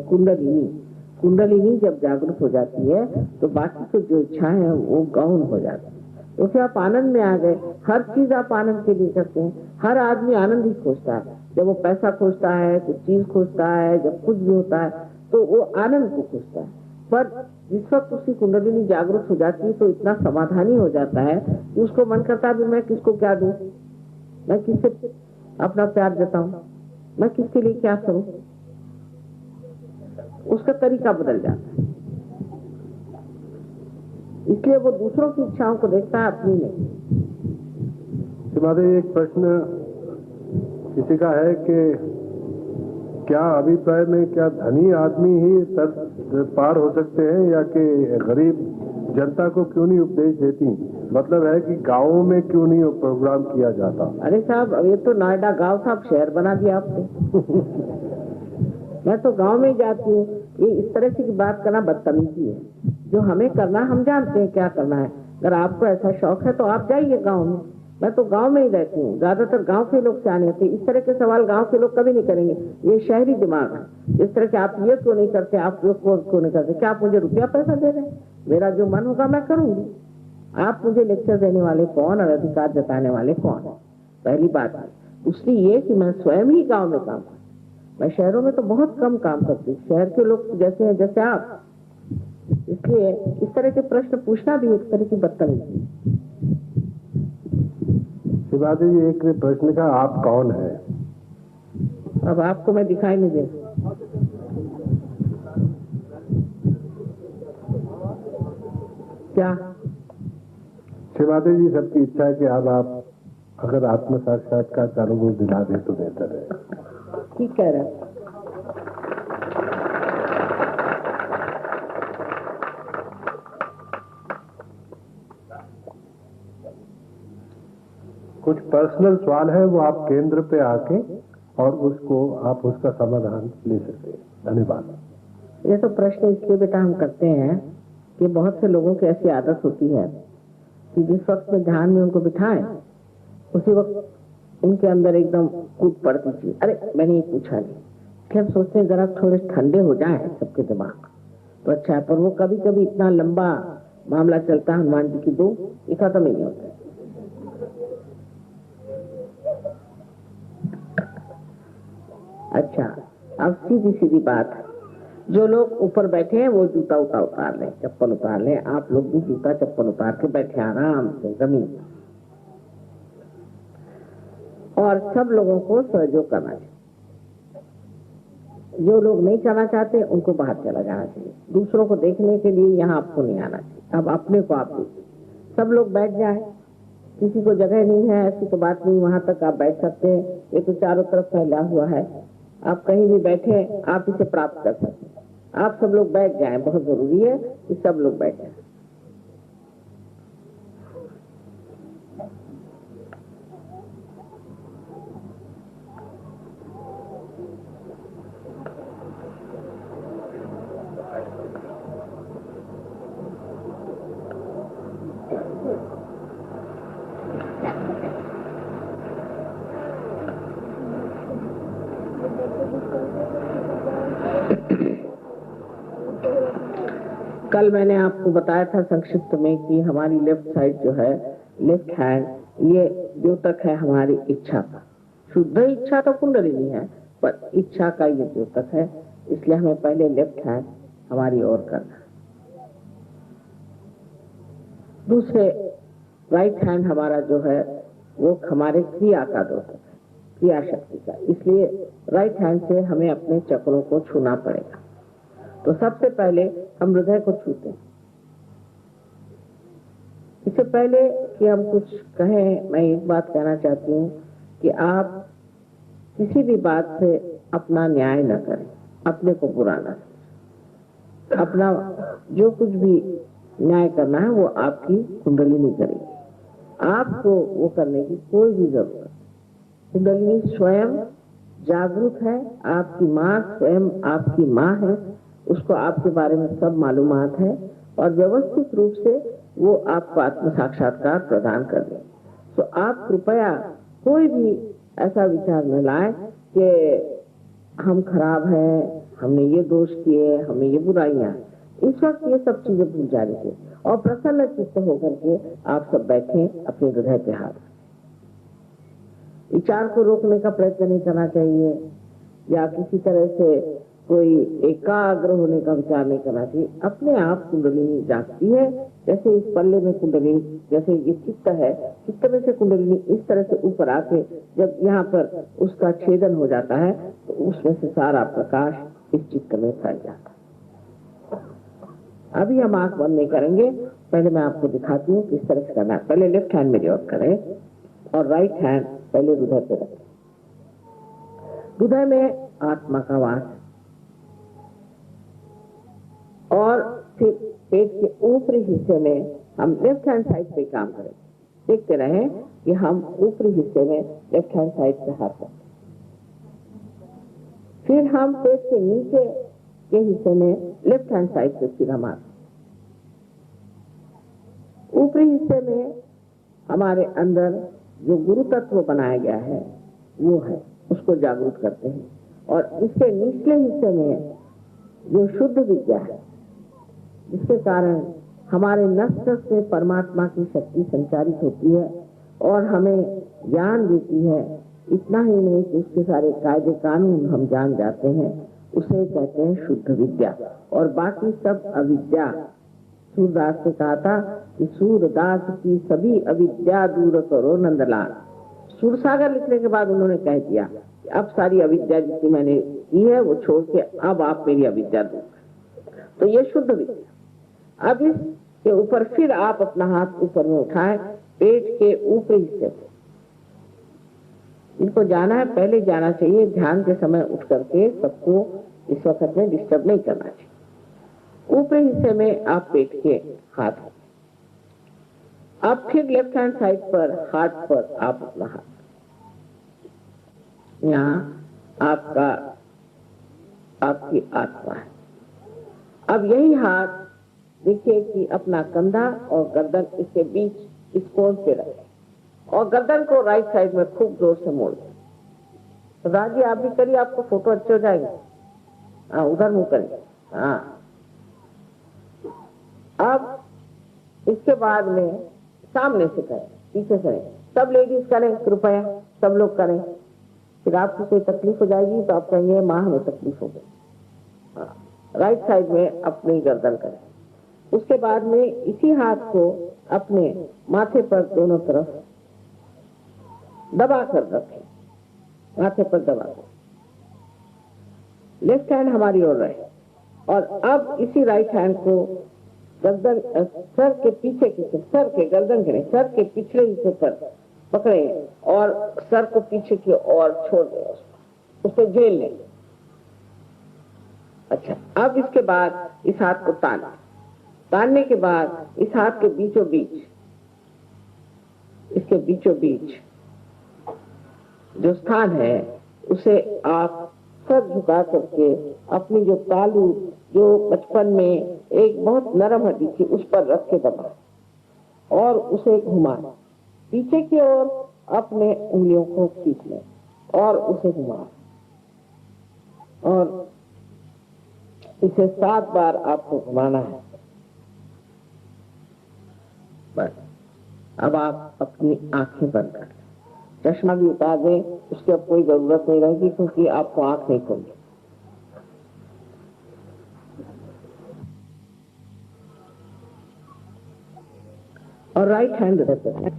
कुंडलिनी जब जागृत हो जाती है तो बाकी तो जो इच्छाएं हैं वो गौण हो जाती है। तो फिर आप आनंद में आ गए। हर चीज आप आनंद के लिए करते हैं। हर आदमी आनंद ही खोजता है। जब वो पैसा खोजता है, कुछ चीज खोजता है, जब कुछ भी होता है तो वो आनंद को खोजता है। पर जिस वक्त उसकी कुंडलिनी जागृत हो जाती है तो इतना समाधानी हो जाता है कि उसको मन करता है मैं किसको क्या दूं, मैं किससे अपना प्यार जताऊं, मैं किसके लिए क्या करूं। उसका तरीका बदल जाता है। इसलिए वो दूसरों की इच्छाओं को देखता है, अपनी नहीं। तुम्हारे एक प्रश्न किसी का है कि क्या अभिप्राय में क्या धनी आदमी ही सर पार हो सकते हैं या कि गरीब जनता को क्यों नहीं उपदेश देती? मतलब है कि गांवों में क्यों नहीं प्रोग्राम किया जाता? अरे साहब, अब ये तो नोएडा गांव था, अब शहर बना दिया आपने। मैं तो गांव में ही जाती हूँ। ये इस तरह की बात करना बदतमीजी है। जो हमें करना, हम जानते हैं क्या करना है। अगर आपको ऐसा शौक है तो आप जाइए गाँव में। मैं तो गांव में ही रहती हूँ। ज्यादातर गांव के लोग सियाने होते। इस तरह के सवाल गांव के लोग कभी नहीं करेंगे। ये शहरी दिमाग है। इस तरह के आप ये क्यों नहीं करते, आप ये क्यों नहीं करते? क्या आप मुझे रुपया पैसा दे रहे हैं? मेरा जो मन होगा मैं करूंगी। आप मुझे लेक्चर देने वाले कौन और अधिकार जताने वाले कौन? पहली बात है। दूसरी ये कि मैं स्वयं ही गाँव में काम करती। मैं शहरों में तो बहुत कम काम करती हूँ। शहर के लोग जैसे हैं, जैसे आप इसलिए इस तरह के प्रश्न पूछना भी एक तरह की बदतमीजी। शिवाजी जी, एक ने प्रश्न का आप कौन है? अब आपको मैं दिखाई नहीं दे, क्या? शिवाजी जी, सबकी इच्छा है कि अब आप अगर आत्म साक्षात्कार चारों को दिला दे तो बेहतर है। ठीक कह रहे हैं। कुछ पर्सनल सवाल है, वो आप केंद्र पे आके और उसको आप उसका समाधान ले सकते हैं। धन्यवाद। ये तो प्रश्न इसलिए बेटा हम करते हैं कि बहुत से लोगों की ऐसी आदत होती है कि जिस वक्त में ध्यान में उनको बिठाएं उसी वक्त उनके अंदर एकदम कूद पड़ती थी, अरे मैंने ये पूछा नहीं। इसलिए हम सोचते हैं जरा थोड़े ठंडे हो जाए सबके दिमाग तो अच्छा है, पर वो कभी कभी इतना लंबा मामला चलता है हनुमान जी की दो, ये खत्म ही नहीं होता। अच्छा, अब सीधी सीधी बात है, जो लोग ऊपर बैठे हैं वो जूता उतार लें, चप्पल उतार लें। आप लोग भी जूता चप्पल उतार के बैठे आराम से जमीन, और सब लोगों को सहयोग करना चाहिए। जो लोग नहीं करना चाहते उनको बाहर चला जाना चाहिए। दूसरों को देखने के लिए यहाँ आपको नहीं आना चाहिए। अब अपने को आप देखिए, सब लोग बैठ जाए, किसी को जगह नहीं है ऐसी तो बात नहीं, वहां तक आप बैठ सकते हैं। ये तो चारों तरफ फैला हुआ है, आप कहीं भी बैठे आप इसे प्राप्त कर सकते हैं। आप सब लोग बैठ जाएं, बहुत जरूरी है कि सब लोग बैठ जाएं। कल मैंने आपको बताया था संक्षिप्त में कि हमारी लेफ्ट साइड जो है, लेफ्ट हैंड, ये द्योतक है हमारी इच्छा का। शुद्ध इच्छा तो कुंडलिनी है, पर इच्छा का ये द्योतक है। इसलिए हमें पहले लेफ्ट हैंड हमारी ओर करना है। दूसरे राइट हैंड हमारा जो है वो हमारे क्रिया का द्योतक है, क्रिया शक्ति का। इसलिए राइट हैंड से हमें अपने चक्रों को छूना पड़ेगा। तो सबसे पहले हम हृदय को छूते हैं। इससे पहले कि हम कुछ कहें, मैं एक बात कहना चाहती हूँ कि आप किसी भी बात से अपना न्याय न करें, अपने को बुरा न समझें। अपना जो कुछ भी न्याय करना है वो आपकी कुंडलिनी करेगी, आपको वो करने की कोई भी जरूरत नहीं। कुंडलिनी स्वयं जागरूक है, आपकी माँ स्वयं आपकी माँ है, उसको आपके बारे में सब मालूमात है और व्यवस्थित रूप से वो आपको आत्म साक्षात्कार प्रदान कर दे। तो आप कृपया कोई भी ऐसा विचार न लाए कि हम खराब हैं, हमने ये दोष किए, हमें ये बुराइयां। इस वक्त ये सब चीजें भूल जाने चाहिए और प्रसन्न चित्त होकर के आप सब बैठे अपने हृदय पे हाथ। विचार को रोकने का प्रयत्न नहीं करना चाहिए या किसी तरह से कोई एकाग्र होने का विचार नहीं करना चाहिए। अपने आप कुंडलिनी जागती है, जैसे इस पल्ले में कुंडलिनी, जैसे ये चित्त है, चित्त में से कुंडलिनी इस तरह से ऊपर आके जब यहाँ पर उसका छेदन हो जाता है तो उसमें से सारा प्रकाश इस चित्त में फैल जाता है। अभी हम आंख बंद नहीं करेंगे, पहले मैं आपको दिखाती हूँ किस तरह से करना है। पहले लेफ्ट हैंड मेरी ओर करें और राइट हैंड पहले हृदय पे रखें। हृदय में आत्मा का वास और फिर पेट के ऊपरी हिस्से में हम लेफ्ट हैंड साइड पे काम करें। देखते रहे कि हम ऊपरी हिस्से में लेफ्ट हैंड साइड पे हाथ रखें। फिर हम पेट के नीचे के हिस्से में लेफ्ट हैंड साइड पे फिर हम आते। ऊपरी हिस्से में हमारे अंदर जो गुरु तत्व बनाया गया है वो है, उसको जागरूक करते हैं। और इसके निचले हिस्से में जो शुद्ध विद्या है, जिसके कारण हमारे नस से परमात्मा की शक्ति संचारित होती है और हमें ज्ञान देती है। इतना ही नहीं कि उसके सारे कायदे कानून हम जान जाते हैं उसे कहते हैं शुद्ध विद्या, और बाकी सब अविद्या। सूरदास ने कहा था कि सूरदास की सभी अविद्या दूर करो नंदलाल। सूरसागर लिखने के बाद उन्होंने कह दिया कि अब सारी अविद्या जितनी मैंने की है वो छोड़ के अब आप मेरी अविद्या दूर करो। तो ये शुद्ध विद्या। अब इसके ऊपर फिर आप अपना हाथ ऊपर में उठाए, पेट के ऊपरी हिस्से को। इनको जाना है, पहले जाना चाहिए, ध्यान के समय उठ करके सबको इस वक्त में डिस्टर्ब नहीं करना चाहिए। ऊपरी हिस्से में आप पेट के हाथ, अब फिर लेफ्ट हैंड साइड पर हार्ट पर आप अपना हाथ, यहाँ आपका आपकी आत्मा है। अब यही हाथ देखिए कि अपना कंधा और गर्दन इसके बीच इस कोण पे रखें, और गर्दन को राइट साइड में खूब जोर से मोड़ दें। तो राजी आप भी करिए, आपको फोटो अच्छे हो जाएंगे। हाँ, उधर मुंह करिए। हाँ, अब इसके बाद में सामने से करें, पीछे से करें। सब लेडीज करें कृपया, सब लोग करें। फिर आपको कोई तकलीफ हो जाएगी तो आप कहेंगे माँ हमें तकलीफ हो गई। राइट साइड में अपनी गर्दन करें। उसके बाद में इसी हाथ को अपने माथे पर दोनों तरफ दबा कर रखें, माथे पर दबा कर। लेफ्ट हैंड हमारी ओर रहे, और अब इसी राइट हैंड को गर्दन, सर के पीछे की, सर के गर्दन के नहीं, सर के पिछले हिस्से पर पकड़े और सर को पीछे की ओर छोड़ दें, उसको झेल लें। अच्छा, अब इसके बाद इस हाथ को तानने के बाद इस हाथ के बीचों बीच, इसके बीचों बीच जो स्थान है उसे आप सर झुका करके अपनी जो तालू, जो बचपन में एक बहुत नरम हड्डी थी, उस पर रख के दबाएं और उसे घुमाएं पीछे की ओर, अपने उंगलियों को खींच लें और उसे घुमाएं, और इसे 7 बार आपको घुमाना है। बस अब आप अपनी आंखें बंद कर लें, चश्मा भी उतार दें, उसकी अब कोई जरूरत नहीं रहेगी क्योंकि आपको आंख नहीं खोलनी। और राइट हैंड रहते हैं।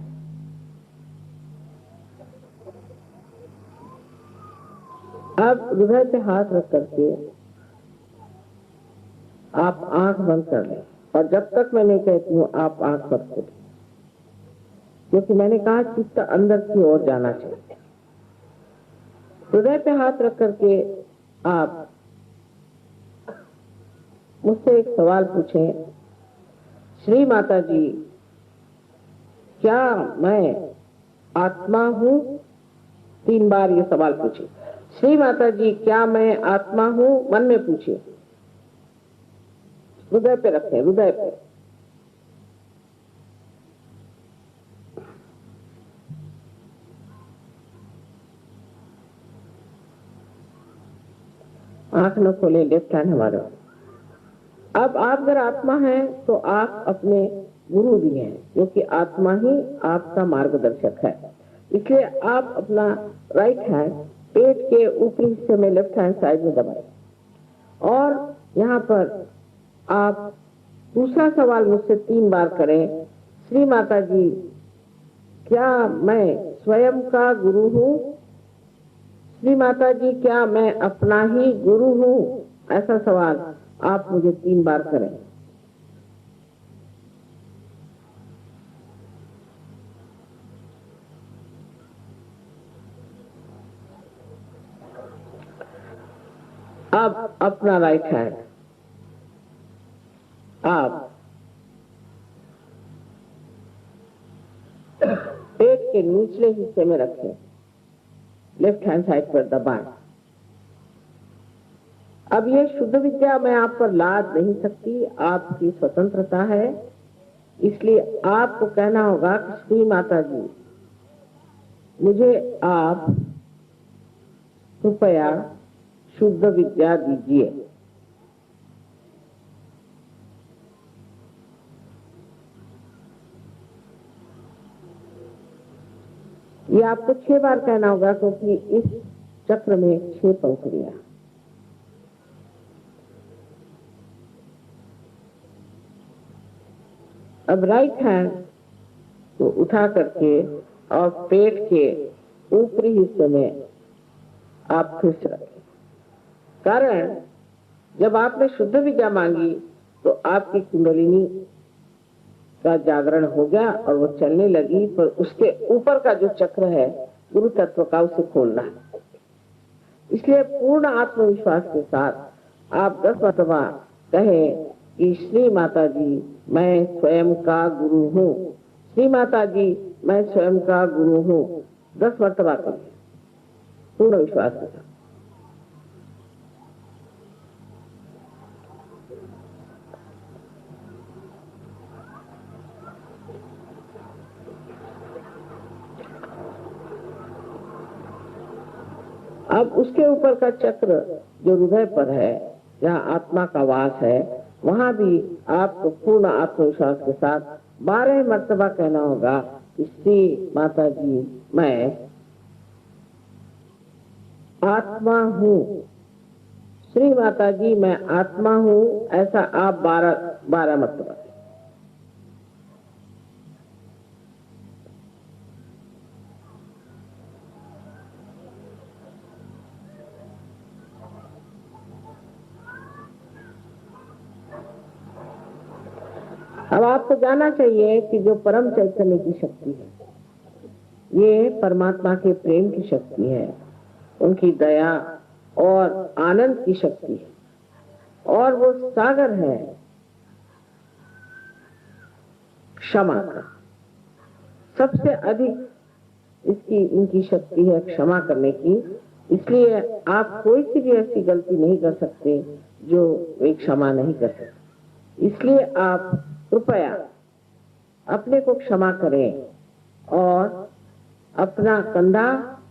अब हृदय पे हाथ रख करके आप आंख बंद कर लें, और जब तक मैं नहीं कहती हूँ आप आंख मत खोलें, क्योंकि मैंने कहा चित्त अंदर की ओर जाना चाहिए। हृदय पे हाथ रख करके आप मुझसे एक सवाल पूछें, श्री माता जी क्या मैं आत्मा हूँ? 3 बार ये सवाल पूछे। श्री माता जी क्या मैं आत्मा हूँ? मन में पूछिए, हृदय पे रखें, हृदय पे। आंख न खोले, लेफ्ट हैंड हमारे। अब आप अगर आत्मा है तो आप अपने गुरु भी हैं, क्योंकि आत्मा ही आपका मार्गदर्शक है। इसलिए आप अपना राइट हैंड पेट के ऊपरी हिस्से में लेफ्ट हैंड साइड में दबाएं, और यहाँ पर आप दूसरा सवाल मुझसे 3 बार करें, श्री माता जी क्या मैं स्वयं का गुरु हूँ? श्री माता जी क्या मैं अपना ही गुरु हूँ? ऐसा सवाल आप मुझे 3 बार करें। अब अपना राइट हैंड आप पेट के निचले हिस्से में रखें, लेफ्ट हैंड साइड पर दबाएं। अब ये शुद्ध विद्या मैं आप पर लाद नहीं सकती, आपकी स्वतंत्रता है, इसलिए आपको कहना होगा कि श्री माता जी मुझे आप कृपया शुद्ध विद्या दीजिए। ये आपको 6 बार कहना होगा, क्योंकि इस चक्र में 6 पंखुड़ियां। अब राइट हैंड को उठा करके और पेट के ऊपरी हिस्से में आप फिर से रखें। कारण जब आपने शुद्ध विद्या मांगी तो आपकी कुंडलिनी का जागरण हो गया और वो चलने लगी, पर उसके ऊपर का जो चक्र है गुरु तत्व का, उसे खोलना है। इसलिए पूर्ण आत्मविश्वास के साथ आप 10 मरतबा कहें कि श्री माता जी मैं स्वयं का गुरु हूँ, श्री माता जी मैं स्वयं का गुरु हूँ। 10 मरतबा कहें पूर्ण विश्वास के साथ। अब उसके ऊपर का चक्र जो हृदय पर है, जहाँ आत्मा का वास है, वहां भी आपको पूर्ण आत्मविश्वास के साथ 12 मरतबा कहना होगा कि श्री माता जी मैं आत्मा हूँ, श्री माता जी मैं आत्मा हूँ। ऐसा आप 12 मरतबा। अब आपको जानना चाहिए कि जो परम चैतन्य की शक्ति है, ये परमात्मा के प्रेम की शक्ति है, उनकी दया और आनंद की शक्ति है, और वो सागर है क्षमा का। सबसे अधिक इसकी इनकी शक्ति है क्षमा करने की। इसलिए आप कोई सी भी ऐसी गलती नहीं कर सकते जो वे क्षमा नहीं कर सकते। इसलिए आप कृपया अपने को क्षमा करें और अपना कंधा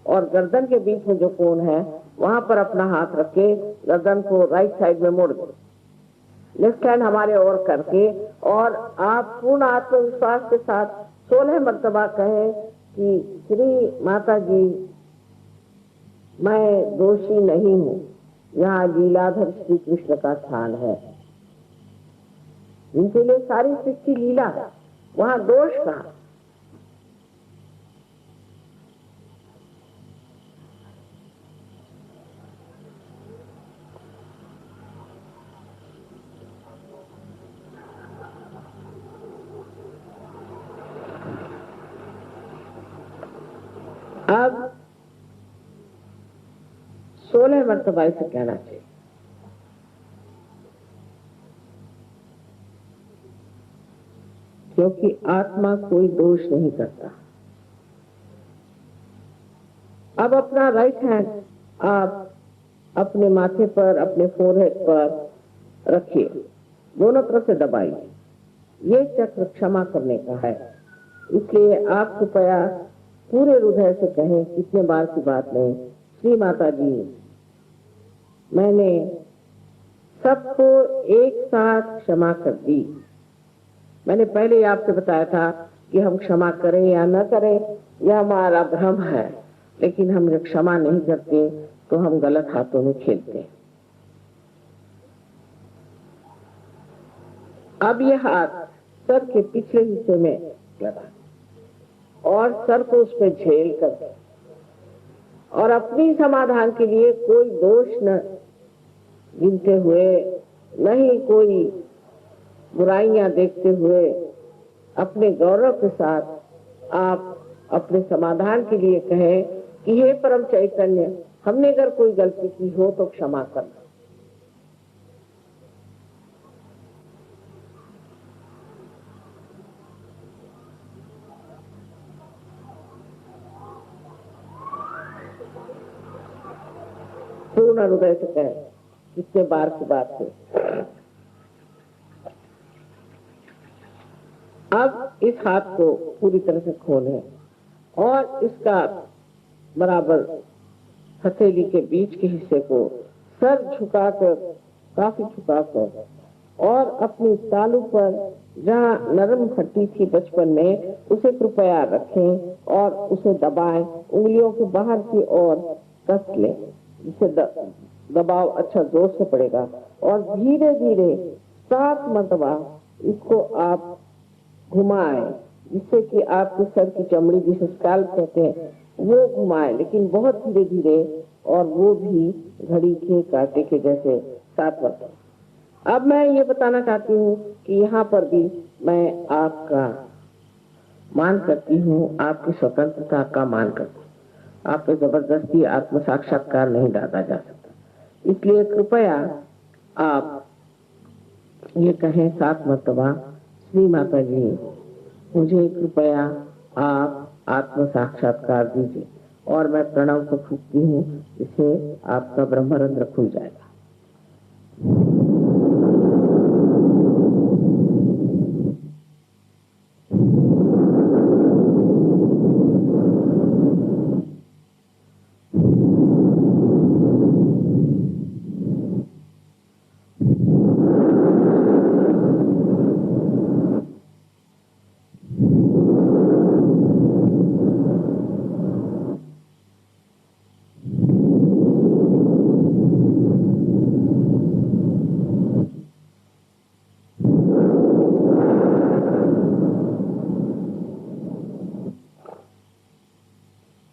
और गर्दन के बीच में जो कोण है वहां पर अपना हाथ रख के गर्दन को राइट साइड में मोड़ दें, लेफ्ट हैंड हमारे ओर करके, और आप पूर्ण आत्मविश्वास के साथ 16 मरतबा कहें कि श्री माता जी मैं दोषी नहीं हूँ, यहाँ लीलाधर श्री कृष्ण का स्थान है, इनके लिए सारी सृष्टि लीला है, वहां दोष कहाँ। अब 16 मरतबा इसे कहना चाहिए। क्योंकि आत्मा कोई दोष नहीं करता। अब अपना राइट हैंड आप अपने माथे पर, अपने फोरहेड पर रखिए, दोनों तरफ से दबाइए। ये चक्र क्षमा करने का है। इसलिए आप कृपया पूरे हृदय से कहें, कितने बार की बात नहीं, श्री माता जी मैंने सबको एक साथ क्षमा कर दी। मैंने पहले ही आपसे बताया था कि हम क्षमा करें या न करें यह हमारा भ्रम है, लेकिन हम जब क्षमा नहीं करते तो हम गलत हाथों में खेलते हैं। अब यह हाथ सर के पिछले हिस्से में लगा और सर को उस पर झेल कर, और अपनी समाधान के लिए कोई दोष न गिनते हुए, न ही कोई बुराइयां देखते हुए, अपने गौरव के साथ आप अपने समाधान के लिए कहें कि हे परम चैतन्य, हमने अगर कोई गलती की हो तो क्षमा करना। पूर्ण हृदय से कहें, कितने बार की बात है। अब इस हाथ को पूरी तरह से खोलें और इसका बराबर हथेली के बीच के हिस्से को सर झुकाकर, काफी झुकाकर, और अपनी तालू पर जहाँ नरम हड्डी थी बचपन में उसे कृपया रखें और उसे दबाएं। उंगलियों के बाहर की ओर कस लें, जिससे दबाव अच्छा जोर से पड़ेगा, और धीरे धीरे 7 मरतबा इसको आप घुमाए, जिससे कि आपके सर की चमड़ी जिसे स्कैल्प कहते हैं वो घुमाए, लेकिन बहुत धीरे धीरे, और वो भी घड़ी के कांटे के जैसे 7 वर्ष। अब मैं ये बताना चाहती हूँ कि यहाँ पर भी मैं आपका मान करती हूँ, आपकी स्वतंत्रता का मान करती हूँ। आप पे जबरदस्ती आत्म साक्षात्कार नहीं डाला जा सकता, इसलिए कृपया आप ये कहें 7 मर्तबा, श्री माता जी मुझे कृपया आप आत्म साक्षात्कार दीजिए, और मैं प्रणव को फूंकती हूँ, इससे आपका ब्रह्मरंध्र खुल जाएगा।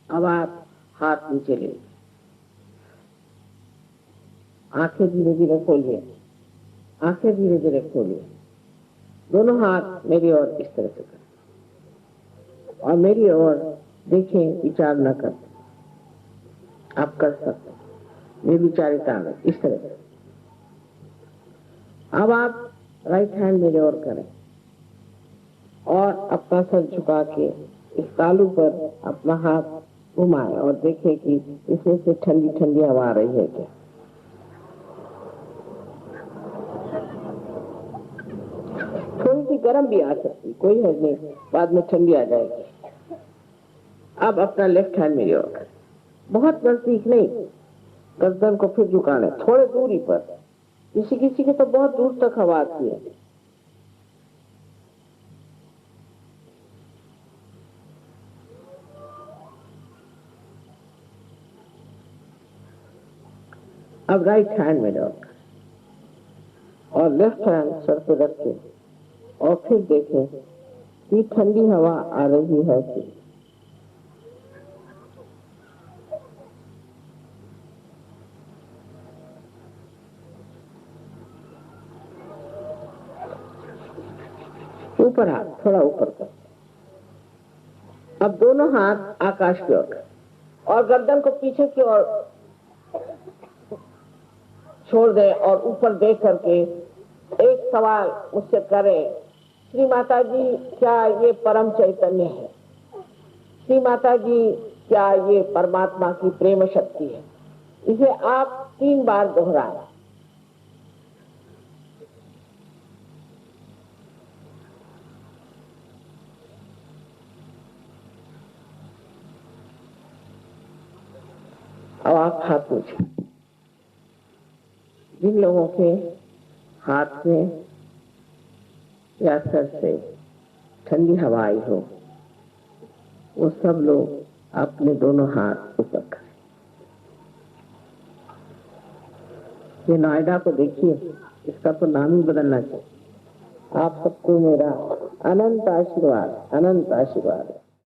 अब आप हाथ नीचे ले, आंखें धीरे धीरे खोलिए, आंखें धीरे धीरे खोलिए, दोनों हाथ मेरी ओर इस तरह से करें और मेरी ओर देखें, विचार न कर। आप कर सकते हैं, ये विचारिता में इस तरह से। अब आप राइट हैंड मेरे ओर करें और अपना सर झुका के इस तालू पर अपना हाथ घुमाए और देखें कि इसमें से ठंडी ठंडी हवा आ रही है क्या। थोड़ी सी गर्म भी आ सकती, कोई हर्ज नहीं, बाद में ठंडी आ जाएगी। अब अपना लेफ्ट हैंड मेरी ओर करें, बहुत नजदीक नहीं, गर्दन को फिर झुकाना, थोड़े दूरी पर। किसी किसी के तो बहुत दूर तक हवा आती है। अब राइट हैंड में रख और लेफ्ट हैंड सर पे रख के और फिर देखें कि ठंडी हवा आ रही है कि ऊपर हाथ थोड़ा ऊपर कर। अब दोनों हाथ आकाश की ओर और गर्दन को पीछे की ओर छोड़ दें और ऊपर देख करके एक सवाल मुझसे करें, श्री माता जी क्या ये परम चैतन्य है? श्री माता जी क्या ये परमात्मा की प्रेम शक्ति है? इसे आप 3 बार दोहराएं। अब आप हाथ पूछें। जिन लोगों के हाथ में या सर से ठंडी हवा आई हो, वो सब लोग अपने दोनों हाथ ऊपर करें। ये नोएडा को देखिए, इसका तो नाम ही बदलना चाहिए। आप सबको मेरा अनंत आशीर्वाद, अनंत आशीर्वाद।